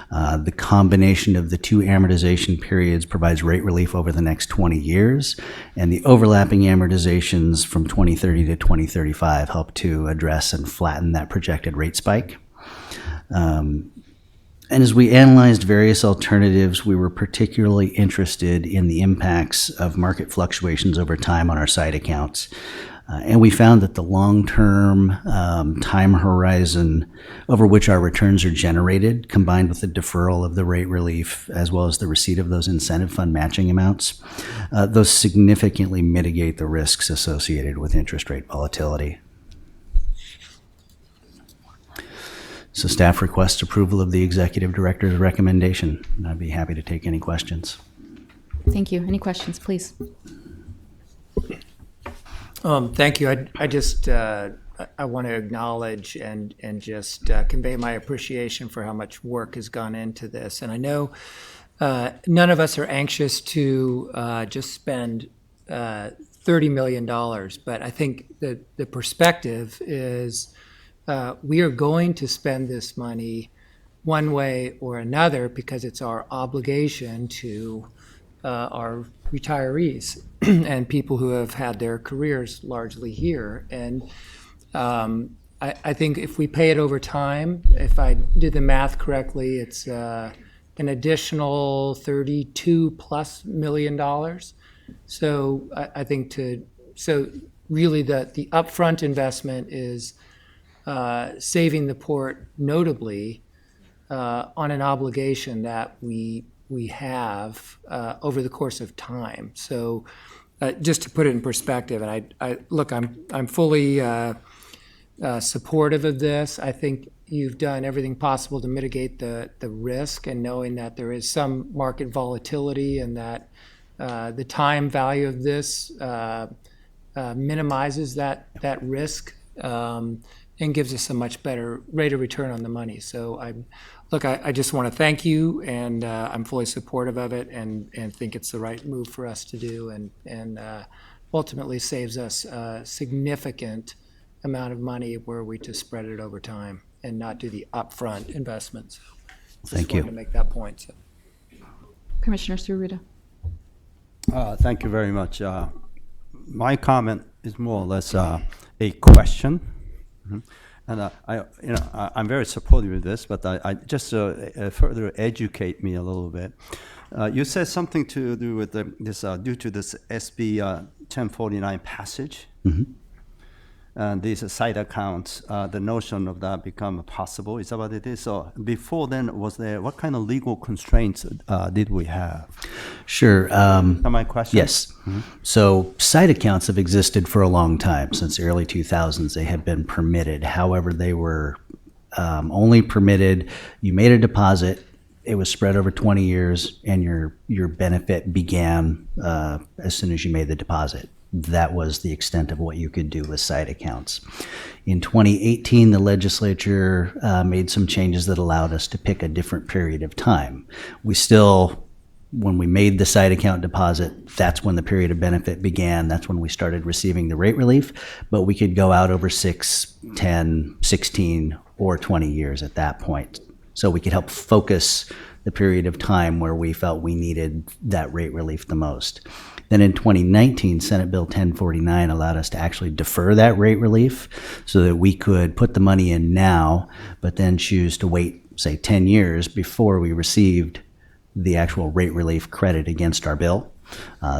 The combination of the two amortization periods provides rate relief over the next 20 years, and the overlapping amortizations from 2030 to 2035 help to address and flatten that projected rate spike. And as we analyzed various alternatives, we were particularly interested in the impacts of market fluctuations over time on our side accounts. And we found that the long-term time horizon over which our returns are generated, combined with the deferral of the rate relief, as well as the receipt of those incentive fund matching amounts, those significantly mitigate the risks associated with interest rate volatility. So staff requests approval of the executive director's recommendation, and I'd be happy to take any questions. Thank you. Any questions, please? Thank you. I just I want to acknowledge and just convey my appreciation for how much work has gone into this. And I know none of us are anxious to just spend $30 million, but I think that the perspective is we are going to spend this money one way or another because it's our obligation to our retirees and people who have had their careers largely here. And I think if we pay it over time, if I did the math correctly, it's an additional $32+ million. So I think so really the upfront investment is saving the port notably on an obligation that we have over the course of time. So just to put it in perspective, and I'm fully supportive of this. I think you've done everything possible to mitigate the risk, and knowing that there is some market volatility and that the time value of this minimizes that risk and gives us a much better rate of return on the money. So I just want to thank you, and I'm fully supportive of it, and think it's the right move for us to do, and ultimately saves us a significant amount of money were we to spread it over time and not do the upfront investments. Thank you. Just wanted to make that point. So. Commissioner Suruta. Thank you very much. My comment is more or less a question. Mm-hmm. And I'm very supportive of this, but I just further educate me a little bit. You said something to do with this due to this SB 1049 passage, Mm-hmm. and these side accounts, the notion of that become possible. Is that what it is? So before then, what kind of legal constraints did we have? Sure. My question? Yes. Mm-hmm. So side accounts have existed for a long time. Since the early 2000s, they had been permitted. However, they were only permitted, you made a deposit, it was spread over 20 years, and your benefit began as soon as you made the deposit. That was the extent of what you could do with side accounts. In 2018, the legislature made some changes that allowed us to pick a different period of time. We still, when we made the side account deposit, that's when the period of benefit began. That's when we started receiving the rate relief, but we could go out over 6, 10, 16, or 20 years at that point. So we could help focus the period of time where we felt we needed that rate relief the most. Then in 2019, Senate Bill 1049 allowed us to actually defer that rate relief so that we could put the money in now, but then choose to wait, say, 10 years before we received the actual rate relief credit against our bill.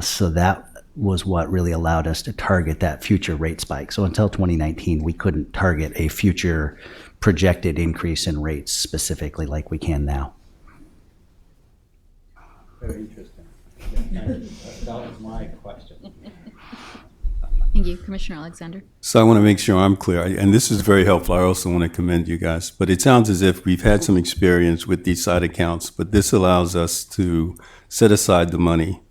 So that was what really allowed us to target that future rate spike. So until 2019, we couldn't target a future projected increase in rates specifically like we can now. Very interesting. That was my question. Thank you. Commissioner Alexander. So I want to make sure I'm clear, and this is very helpful. I also want to commend you guys. But it sounds as if we've had some experience with these side accounts, but this allows us to set aside the money.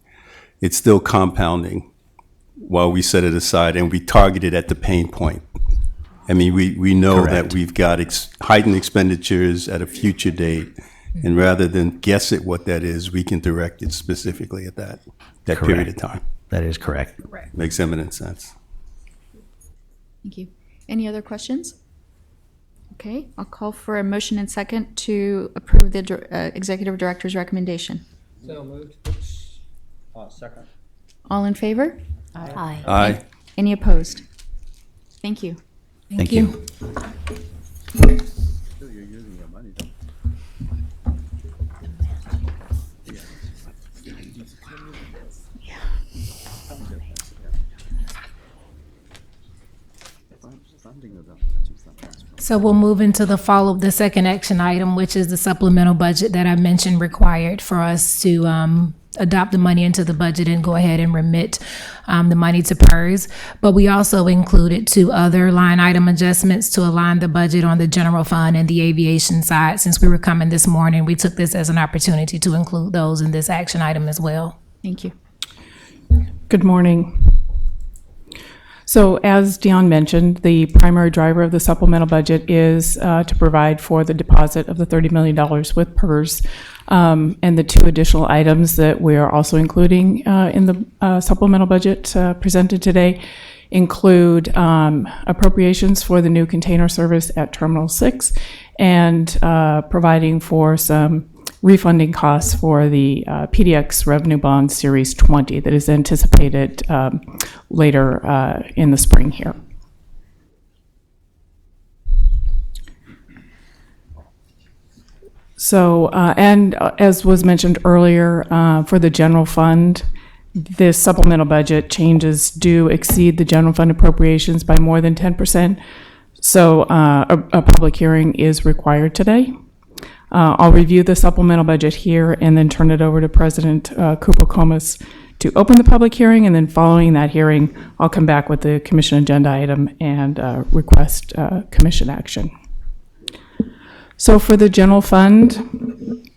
It's still compounding while we set it aside, and we target it at the pain point. I mean, we know Correct. that we've got heightened expenditures at a future date, And rather than guess at what that is, we can direct it specifically at that period of time. That is correct. Makes eminent sense. Thank you. Any other questions? Okay, I'll call for a motion and second to approve the executive director's recommendation. So moved. Second. All in favor? Aye. Aye. Any opposed? Thank you. Thank you. So we'll move into the second action item, which is the supplemental budget that I mentioned required for us to adopt the money into the budget and go ahead and remit the money to PERS. But we also included 2 other line item adjustments to align the budget on the general fund and the aviation side. Since we were coming this morning, we took this as an opportunity to include those in this action item as well. Thank you. Good morning. So as Dion mentioned, the primary driver of the supplemental budget is to provide for the deposit of the $30 million with PERS. And the 2 additional items that we are also including in the supplemental budget presented today include appropriations for the new container service at Terminal 6 and providing for some refunding costs for the PDX Revenue Bond Series 20 that is anticipated later in the spring here. So, and as was mentioned earlier, for the general fund, this supplemental budget changes do exceed the general fund appropriations by more than 10%. So a public hearing is required today. I'll review the supplemental budget here and then turn it over to President Kupel-Comas to open the public hearing, and then following that hearing, I'll come back with the commission agenda item and request commission action. So for the general fund,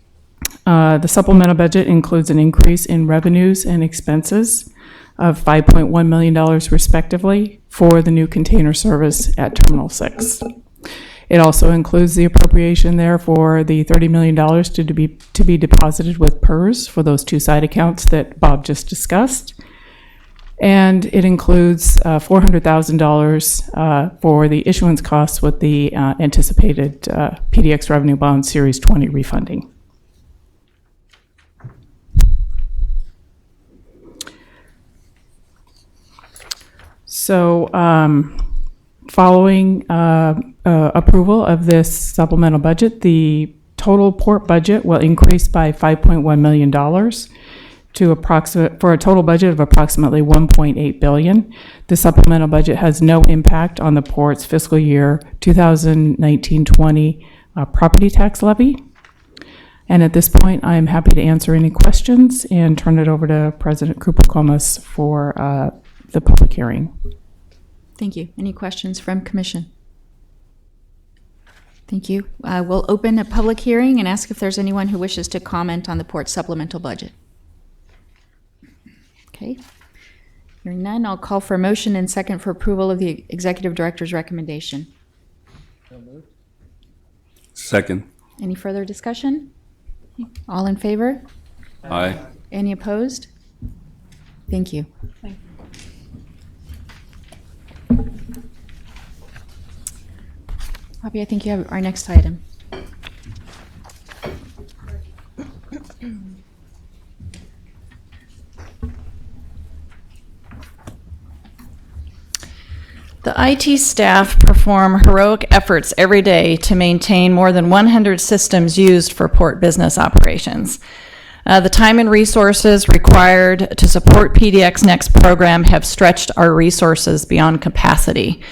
the supplemental budget includes an increase in revenues and expenses of $5.1 million respectively for the new container service at Terminal 6. It also includes the appropriation there for the $30 million to be deposited with PERS for those 2 side accounts that Bob just discussed. And it includes $400,000 for the issuance costs with the anticipated PDX Revenue Bond Series 20 refunding. So following approval of this supplemental budget, the total port budget will increase by $5.1 million for a total budget of approximately $1.8 billion. The supplemental budget has no impact on the port's fiscal year 2019-20 property tax levy. And at this point, I am happy to answer any questions and turn it over to President Kupel-Comas for the public hearing. Thank you. Any questions from commission? Thank you. We'll open a public hearing and ask if there's anyone who wishes to comment on the port supplemental budget. Okay. Hearing none, I'll call for a motion and second for approval of the executive director's recommendation. Second. Any further discussion? All in favor? Aye. Any opposed? Thank you. Bobby, I think you have our next item. The IT staff perform heroic efforts every day to maintain more than 100 systems used for port business operations. The time and resources required to support PDX Next program have stretched our resources beyond capacity.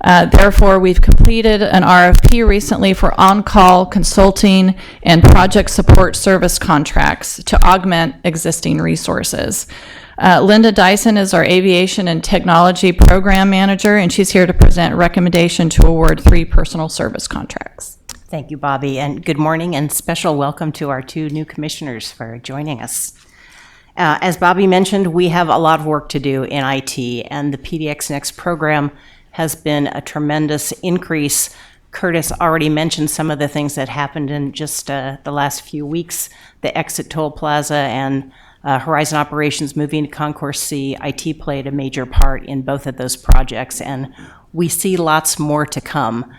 Therefore, we've completed an RFP recently for on-call consulting and project support service contracts to augment existing resources. Linda Dyson is our Aviation and Technology Program Manager, and she's here to present a recommendation to award 3 personal service contracts. Thank you, Bobby, and good morning, and special welcome to our 2 new commissioners for joining us. As Bobby mentioned, we have a lot of work to do in IT, and the PDX Next program has been a tremendous increase Curtis already mentioned some of the things that happened in just the last few weeks. The exit toll plaza and Horizon Operations moving to Concourse C, IT played a major part in both of those projects, and we see lots more to come.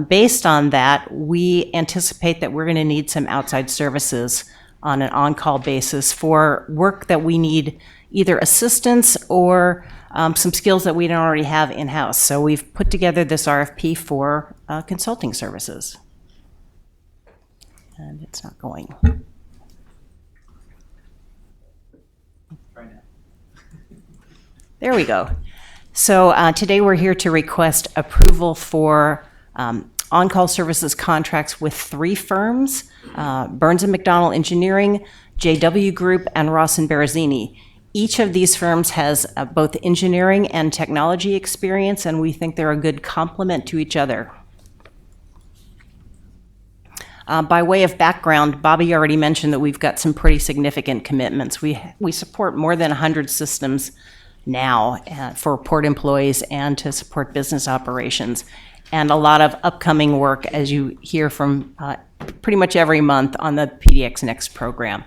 Based on that, we anticipate that we're going to need some outside services on an on-call basis for work that we need either assistance or some skills that we don't already have in-house. So we've put together this RFP for consulting services. And it's not going. There we go. So today we're here to request approval for on-call services contracts with 3 firms, Burns & McDonnell Engineering, JW Group, and Ross & Barazzini. Each of these firms has both engineering and technology experience, and we think they're a good complement to each other. By way of background, Bobby already mentioned that we've got some pretty significant commitments. We support more than 100 systems now for port employees and to support business operations, and a lot of upcoming work, as you hear from pretty much every month on the PDX Next program.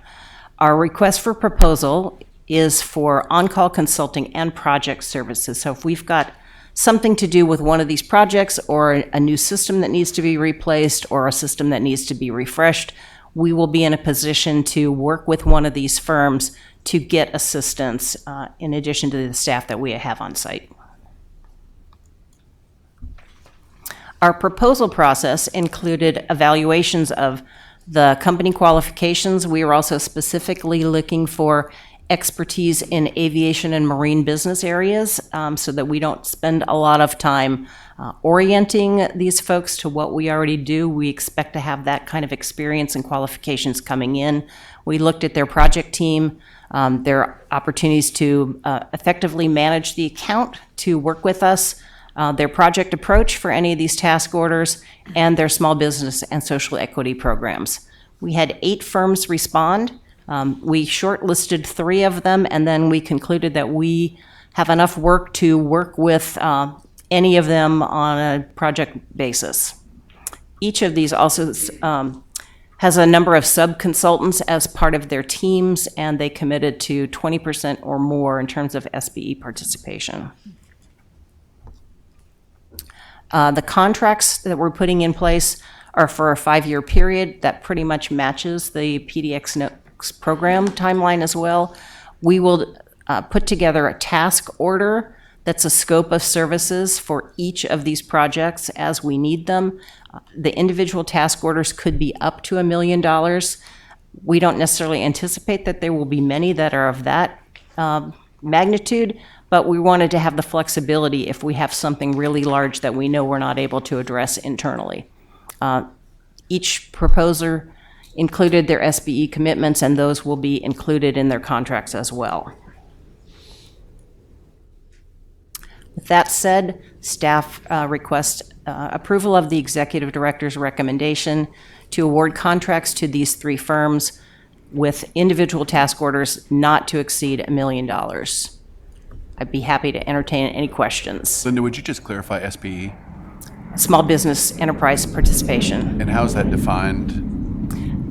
Our request for proposal is for on-call consulting and project services. So if we've got something to do with one of these projects or a new system that needs to be replaced or a system that needs to be refreshed, we will be in a position to work with one of these firms to get assistance in addition to the staff that we have on site. Our proposal process included evaluations of the company qualifications. We were also specifically looking for expertise in aviation and marine business areas so that we don't spend a lot of time orienting these folks to what we already do. We expect to have that kind of experience and qualifications coming in. We looked at their project team, their opportunities to effectively manage the account, to work with us, their project approach for any of these task orders, and their small business and social equity programs. We had 8 firms respond. We shortlisted 3 of them, and then we concluded that we have enough work to work with any of them on a project basis. Each of these also has a number of sub-consultants as part of their teams, and they committed to 20% or more in terms of SBE participation. The contracts that we're putting in place are for a 5-year period. That pretty much matches the PDX Next program timeline as well. We will put together a task order that's a scope of services for each of these projects as we need them. The individual task orders could be up to $1 million. We don't necessarily anticipate that there will be many that are of that magnitude, but we wanted to have the flexibility if we have something really large that we know we're not able to address internally. Each proposer included their SBE commitments, and those will be included in their contracts as well. With that said, staff requests approval of the executive director's recommendation to award contracts to these 3 firms with individual task orders not to exceed $1 million. I'd be happy to entertain any questions. Linda, would you just clarify SBE? Small business enterprise participation. And how is that defined?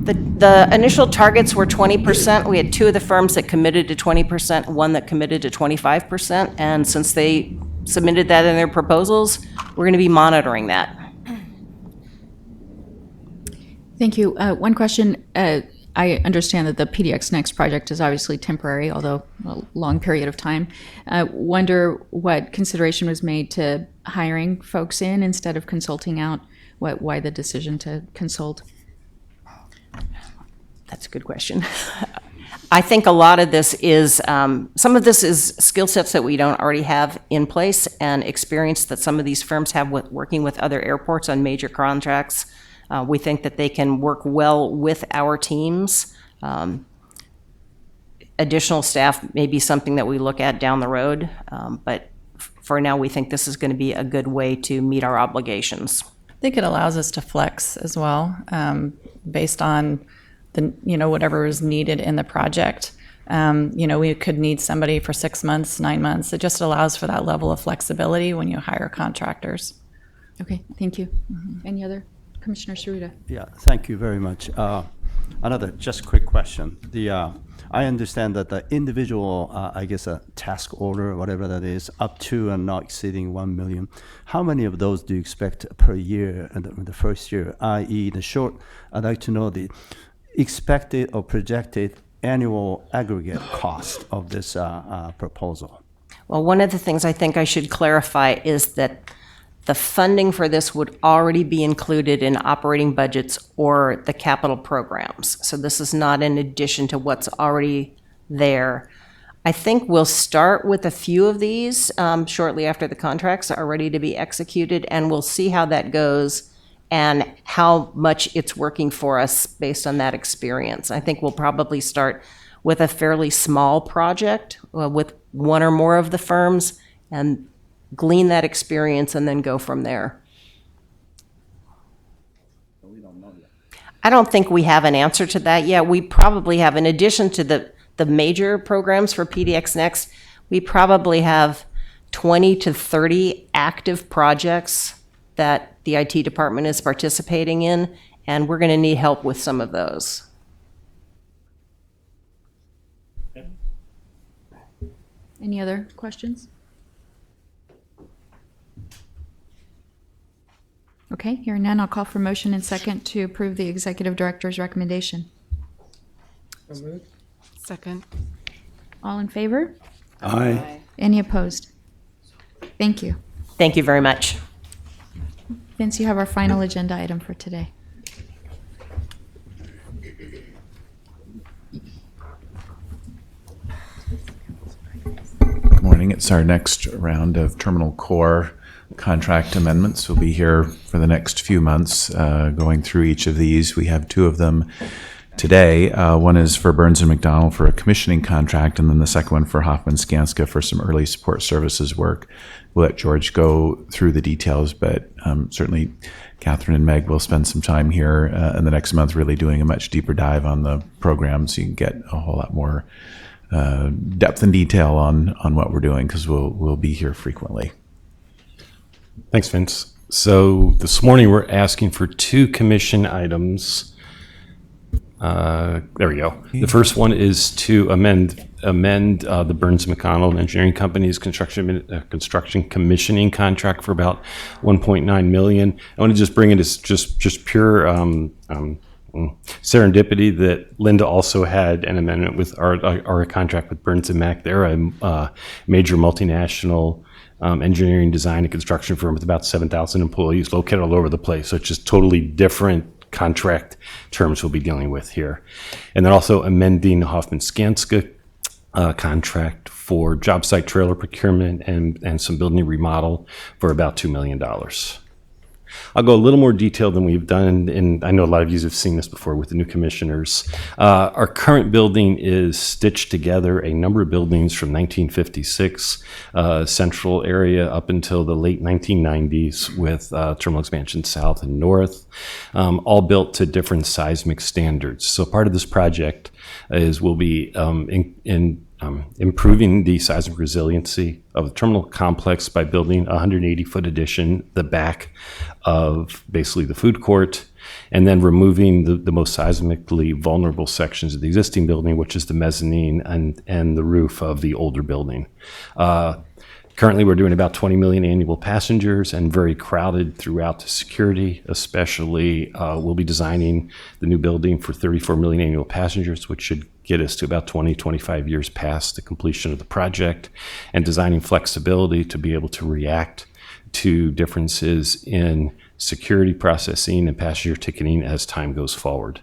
The initial targets were 20%. We had 2 of the firms that committed to 20%, 1 that committed to 25%. And since they submitted that in their proposals, we're going to be monitoring that. Thank you. One question. I understand that the PDX Next project is obviously temporary, although a long period of time. Wonder what consideration was made to hiring folks in instead of consulting out? Why the decision to consult? That's a good question. I think a lot of this is, some of this is skill sets that we don't already have in place and experience that some of these firms have with working with other airports on major contracts. We think that they can work well with our teams. Additional staff may be something that we look at down the road, but for now, we think this is going to be a good way to meet our obligations. I think it allows us to flex as well, based on whatever is needed in the project. We could need somebody for 6 months, 9 months. It just allows for that level of flexibility when you hire contractors. Okay, thank you. Any other? Commissioner Saruda? Yeah, thank you very much. Another just quick question. I understand that the individual, I guess, a task order, whatever that is, up to and not exceeding 1 million. How many of those do you expect per year in the first year, i.e. the short? I'd like to know the expected or projected annual aggregate cost of this proposal. Well, one of the things I think I should clarify is that the funding for this would already be included in operating budgets or the capital programs. So this is not in addition to what's already there. I think we'll start with a few of these shortly after the contracts are ready to be executed, and we'll see how that goes and how much it's working for us based on that experience. I think we'll probably start with a fairly small project with one or more of the firms and glean that experience and then go from there. I don't think we have an answer to that yet. We probably have, in addition to the major programs for PDX Next, we probably have 20 to 30 active projects that the IT department is participating in, and we're going to need help with some of those. Any other questions? Okay, hearing none, I'll call for motion and second to approve the executive director's recommendation. Second. All in favor? Aye. Any opposed? Thank you. Thank you very much. Vince, you have our final agenda item for today. Good morning. It's our next round of Terminal Core contract amendments. We'll be here for the next few months going through each of these. We have two of them today. One is for Burns and McDonnell for a commissioning contract, and then the second one for Hoffman Skanska for some early support services work. We'll let George go through the details, but certainly Catherine and Meg will spend some time here in the next month really doing a much deeper dive on the program so you can get a whole lot more depth and detail on what we're doing, because we'll be here frequently. Thanks, Vince. So this morning we're asking for two commission items. There we go. The first one is to amend the Burns McConnell Engineering Company's construction commissioning contract for about 1.9 million. I want to just bring it as just pure serendipity that Linda also had an amendment with our contract with Burns and Mac. They're a major multinational engineering, design, and construction firm with about 7,000 employees located all over the place. So it's just totally different contract terms we'll be dealing with here. And then also amending the Hoffman Skanska contract for job site trailer procurement and some building remodel for about $2 million. I'll go a little more detailed than we've done, and I know a lot of you have seen this before with the new commissioners. Our current building is stitched together a number of buildings from 1956, central area up until the late 1990s with terminal expansion south and north, all built to different seismic standards. So part of this project is we'll be improving the seismic resiliency of the terminal complex by building a 180-foot addition, the back of basically the food court, and then removing the most seismically vulnerable sections of the existing building, which is the mezzanine and the roof of the older building. Currently, we're doing about 20 million annual passengers and very crowded throughout the security, especially we'll be designing the new building for 34 million annual passengers, which should get us to about 25 years past the completion of the project, and designing flexibility to be able to react to differences in security processing and passenger ticketing as time goes forward.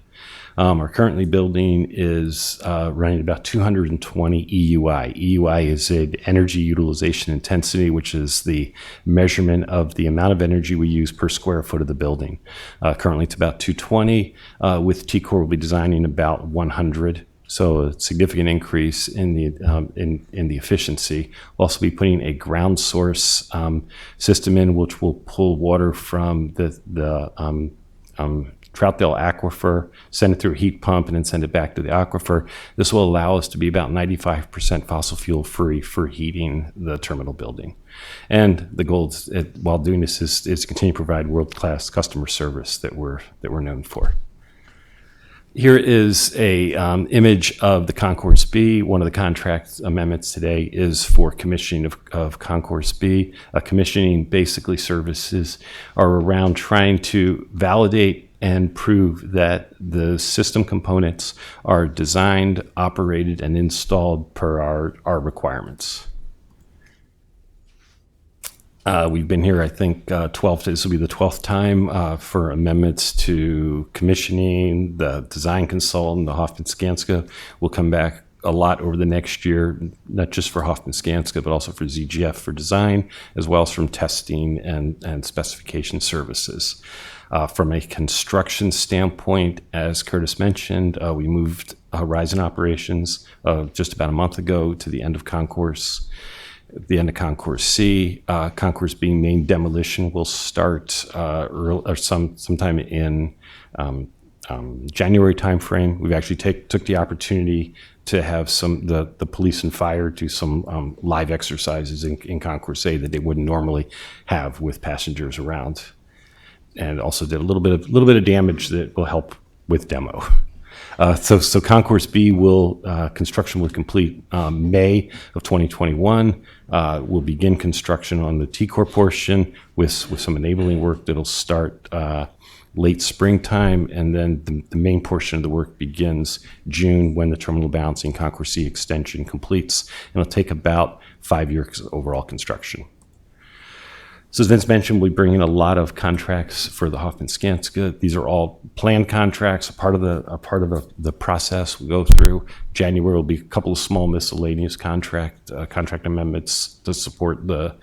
Our currently building is running about 220 EUI. EUI is an energy utilization intensity, which is the measurement of the amount of energy we use per square foot of the building. Currently it's about 220. With TCOR, we'll be designing about 100. So a significant increase in the efficiency. We'll also be putting a ground source system in, which will pull water from the Troutdale Aquifer, send it through a heat pump, and then send it back to the aquifer. This will allow us to be about 95% fossil fuel free for heating the terminal building. And the goal while doing this is to continue to provide world-class customer service that we're known for. Here is a image of the Concourse B. One of the contract amendments today is for commissioning of Concourse B. Commissioning basically services are around trying to validate and prove that the system components are designed, operated, and installed per our requirements. We've been here, I think, this will be the 12th time for amendments to commissioning, the design consultant, the Hoffman-Skanska. We'll come back a lot over the next year, not just for Hoffman-Skanska, but also for ZGF for design, as well as from testing and specification services. From a construction standpoint, as Curtis mentioned, we moved Horizon operations just about a month ago to the end of Concourse. At the end of Concourse C, Concourse B main demolition will start sometime in January timeframe. We've actually took the opportunity to have the police and fire do some live exercises in Concourse A that they wouldn't normally have with passengers around, and also did a little bit of damage that will help with demo. So Concourse B construction will complete May of 2021. We'll begin construction on the T-Core portion with some enabling work that'll start late springtime, and then the main portion of the work begins June when the terminal balancing Concourse C extension completes, and it'll take about 5 years overall construction. So as Vince mentioned, we bring in a lot of contracts for the Hoffman-Skanska. These are all planned contracts, a part of the process we go through. January will be a couple of small miscellaneous contract amendments to support the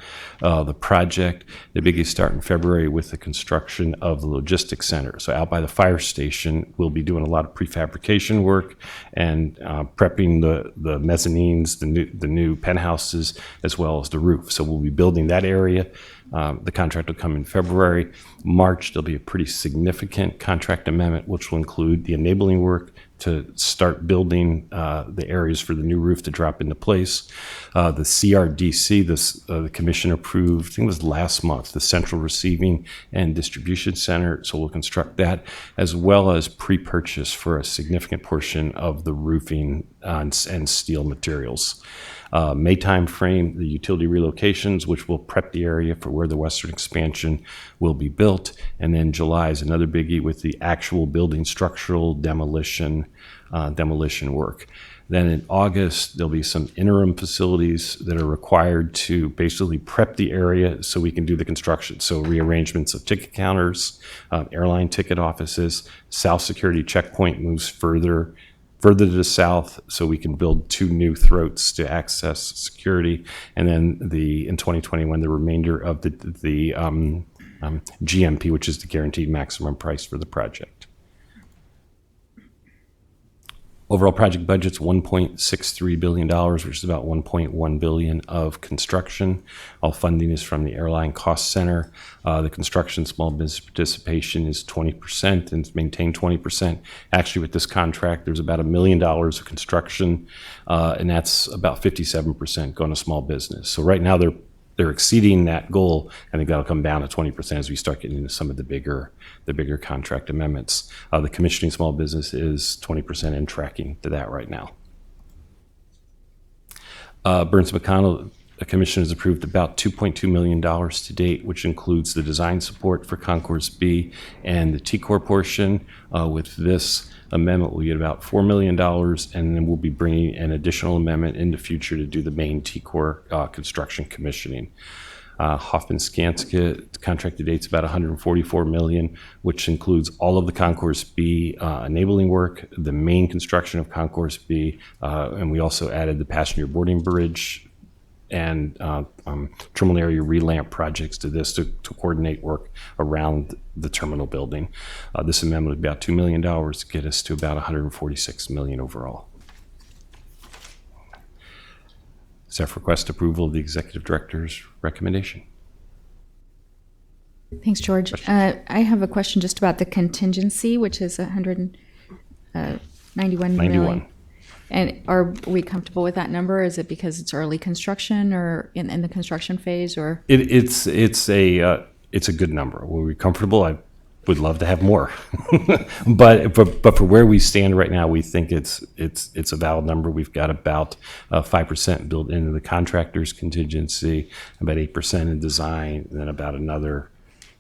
project. The biggies start in February with the construction of the logistics center. So out by the fire station, we'll be doing a lot of prefabrication work and prepping the mezzanines, the new penthouses, as well as the roof. So we'll be building that area. The contract will come in February. March, there'll be a pretty significant contract amendment, which will include the enabling work to start building the areas for the new roof to drop into place. The CRDC, the commission approved, I think it was last month, the Central Receiving and Distribution Center. So we'll construct that, as well as pre-purchase for a significant portion of the roofing and steel materials. May time frame, the utility relocations, which will prep the area for where the western expansion will be built. And then July is another biggie with the actual building structural demolition work. Then in August, there'll be some interim facilities that are required to basically prep the area so we can do the construction. So rearrangements of ticket counters, airline ticket offices, South Security Checkpoint moves further to the south so we can build 2 new throats to access security. And then in 2021, the remainder of the GMP, which is the guaranteed maximum price for the project. Overall project budget's $1.63 billion, which is about $1.1 billion of construction. All funding is from the Airline Cost Center. The construction small business participation is 20% and it's maintained 20%. Actually, with this contract, there's about $1 million of construction, and that's about 57% going to small business. So right now they're exceeding that goal. I think that'll come down to 20% as we start getting into some of the bigger contract amendments. The commissioning small business is 20% and tracking to that right now. Burns McConnell, the commission has approved about $2.2 million to date, which includes the design support for Concourse B and the T-Core portion. With this amendment, we'll get about $4 million, and then we'll be bringing an additional amendment in the future to do the main T-Core construction commissioning. Hoffman-Skanska contracted date's about $144 million, which includes all of the Concourse B enabling work, the main construction of Concourse B, and we also added the passenger boarding bridge and terminal area relamp projects to this to coordinate work around the terminal building. This amendment would be about $2 million to get us to about $146 million overall. Staff request approval of the executive director's recommendation. Thanks, George. I have a question just about the contingency, which is 191 million. 91. And are we comfortable with that number? Is it because it's early construction or in the construction phase, or? It's a good number. Were we comfortable? I would love to have more, but for where we stand right now, we think it's a valid number. We've got about 5% built into the contractor's contingency, about 8% in design, and then about another,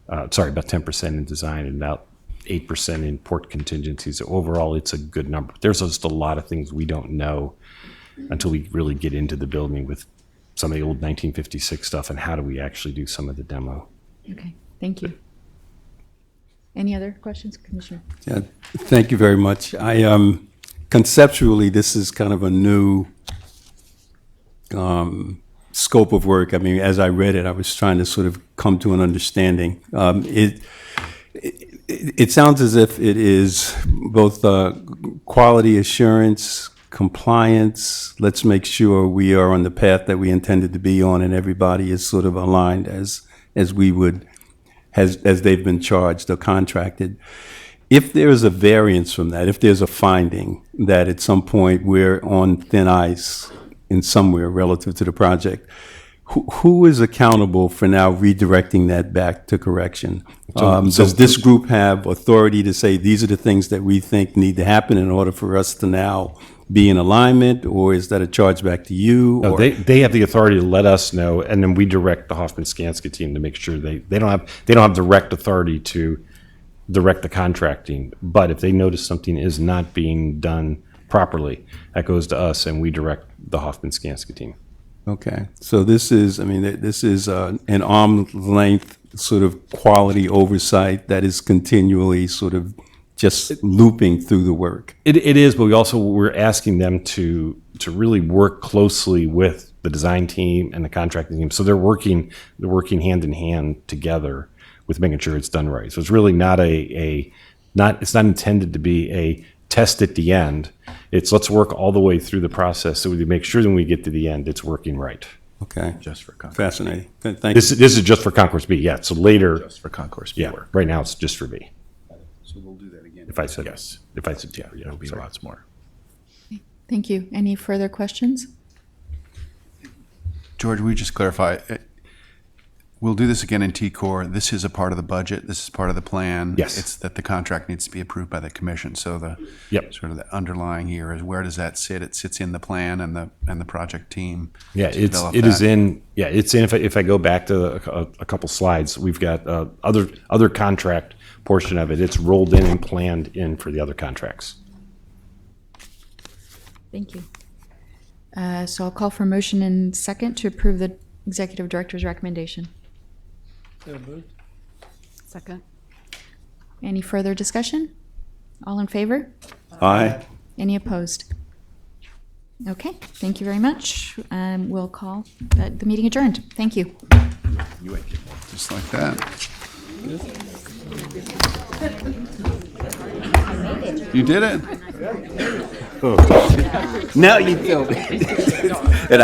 about 10% in design, and about 8% in port contingencies. So overall, it's a good number. There's just a lot of things we don't know until we really get into the building with some of the old 1956 stuff and how do we actually do some of the demo. Okay, thank you. Any other questions, Commissioner? Yeah, thank you very much. Conceptually, this is kind of a new scope of work. I mean, as I read it, I was trying to sort of come to an understanding. It sounds as if it is both quality assurance, compliance. Let's make sure we are on the path that we intended to be on, and everybody is sort of aligned as we would, as they've been charged or contracted. If there's a variance from that, if there's a finding that at some point we're on thin ice in somewhere relative to the project, who is accountable for now redirecting that back to correction? Does this group have authority to say these are the things that we think need to happen in order for us to now be in alignment, or is that a charge back to you? No, or? they have the authority to let us know, and then we direct the Hoffman-Skanska team to make sure they don't have direct authority to direct the contracting. But if they notice something is not being done properly, that goes to us, and we direct the Hoffman-Skanska team. Okay, so this is an arm's length sort of quality oversight that is continually sort of just looping through the work. It is, but we're asking them to really work closely with the design team and the contracting team. So they're working hand in hand together with making sure it's done right. So it's really not it's not intended to be a test at the end. It's let's work all the way through the process so we make sure when we get to the end, it's working right. Okay. Just for Concourse. Fascinating. Thank you. This is just for Concourse B, yeah. So later. Just for Concourse B yeah, work. right now it's just for B. So we'll do that again. If I said Yes. yeah, There'll be lots more. Thank you. Any further questions? George, we just clarify, we'll do this again in T-Core. This is a part of the budget. This is part of the plan. Yes. It's that the contract needs to be approved by the commission. So the sort of the underlying here is, where does that sit? It sits in the plan and the project team. Yeah, to develop it's that. in. If I go back to a couple slides, we've got other contract portion of it. It's rolled in and planned in for the other contracts. Thank you. So I'll call for motion and second to approve the executive director's recommendation. Second. Any further discussion? All in favor? Aye. Any opposed? Okay, thank you very much. We'll call the meeting adjourned. Thank you. Just like that. You did it. Now you killed it.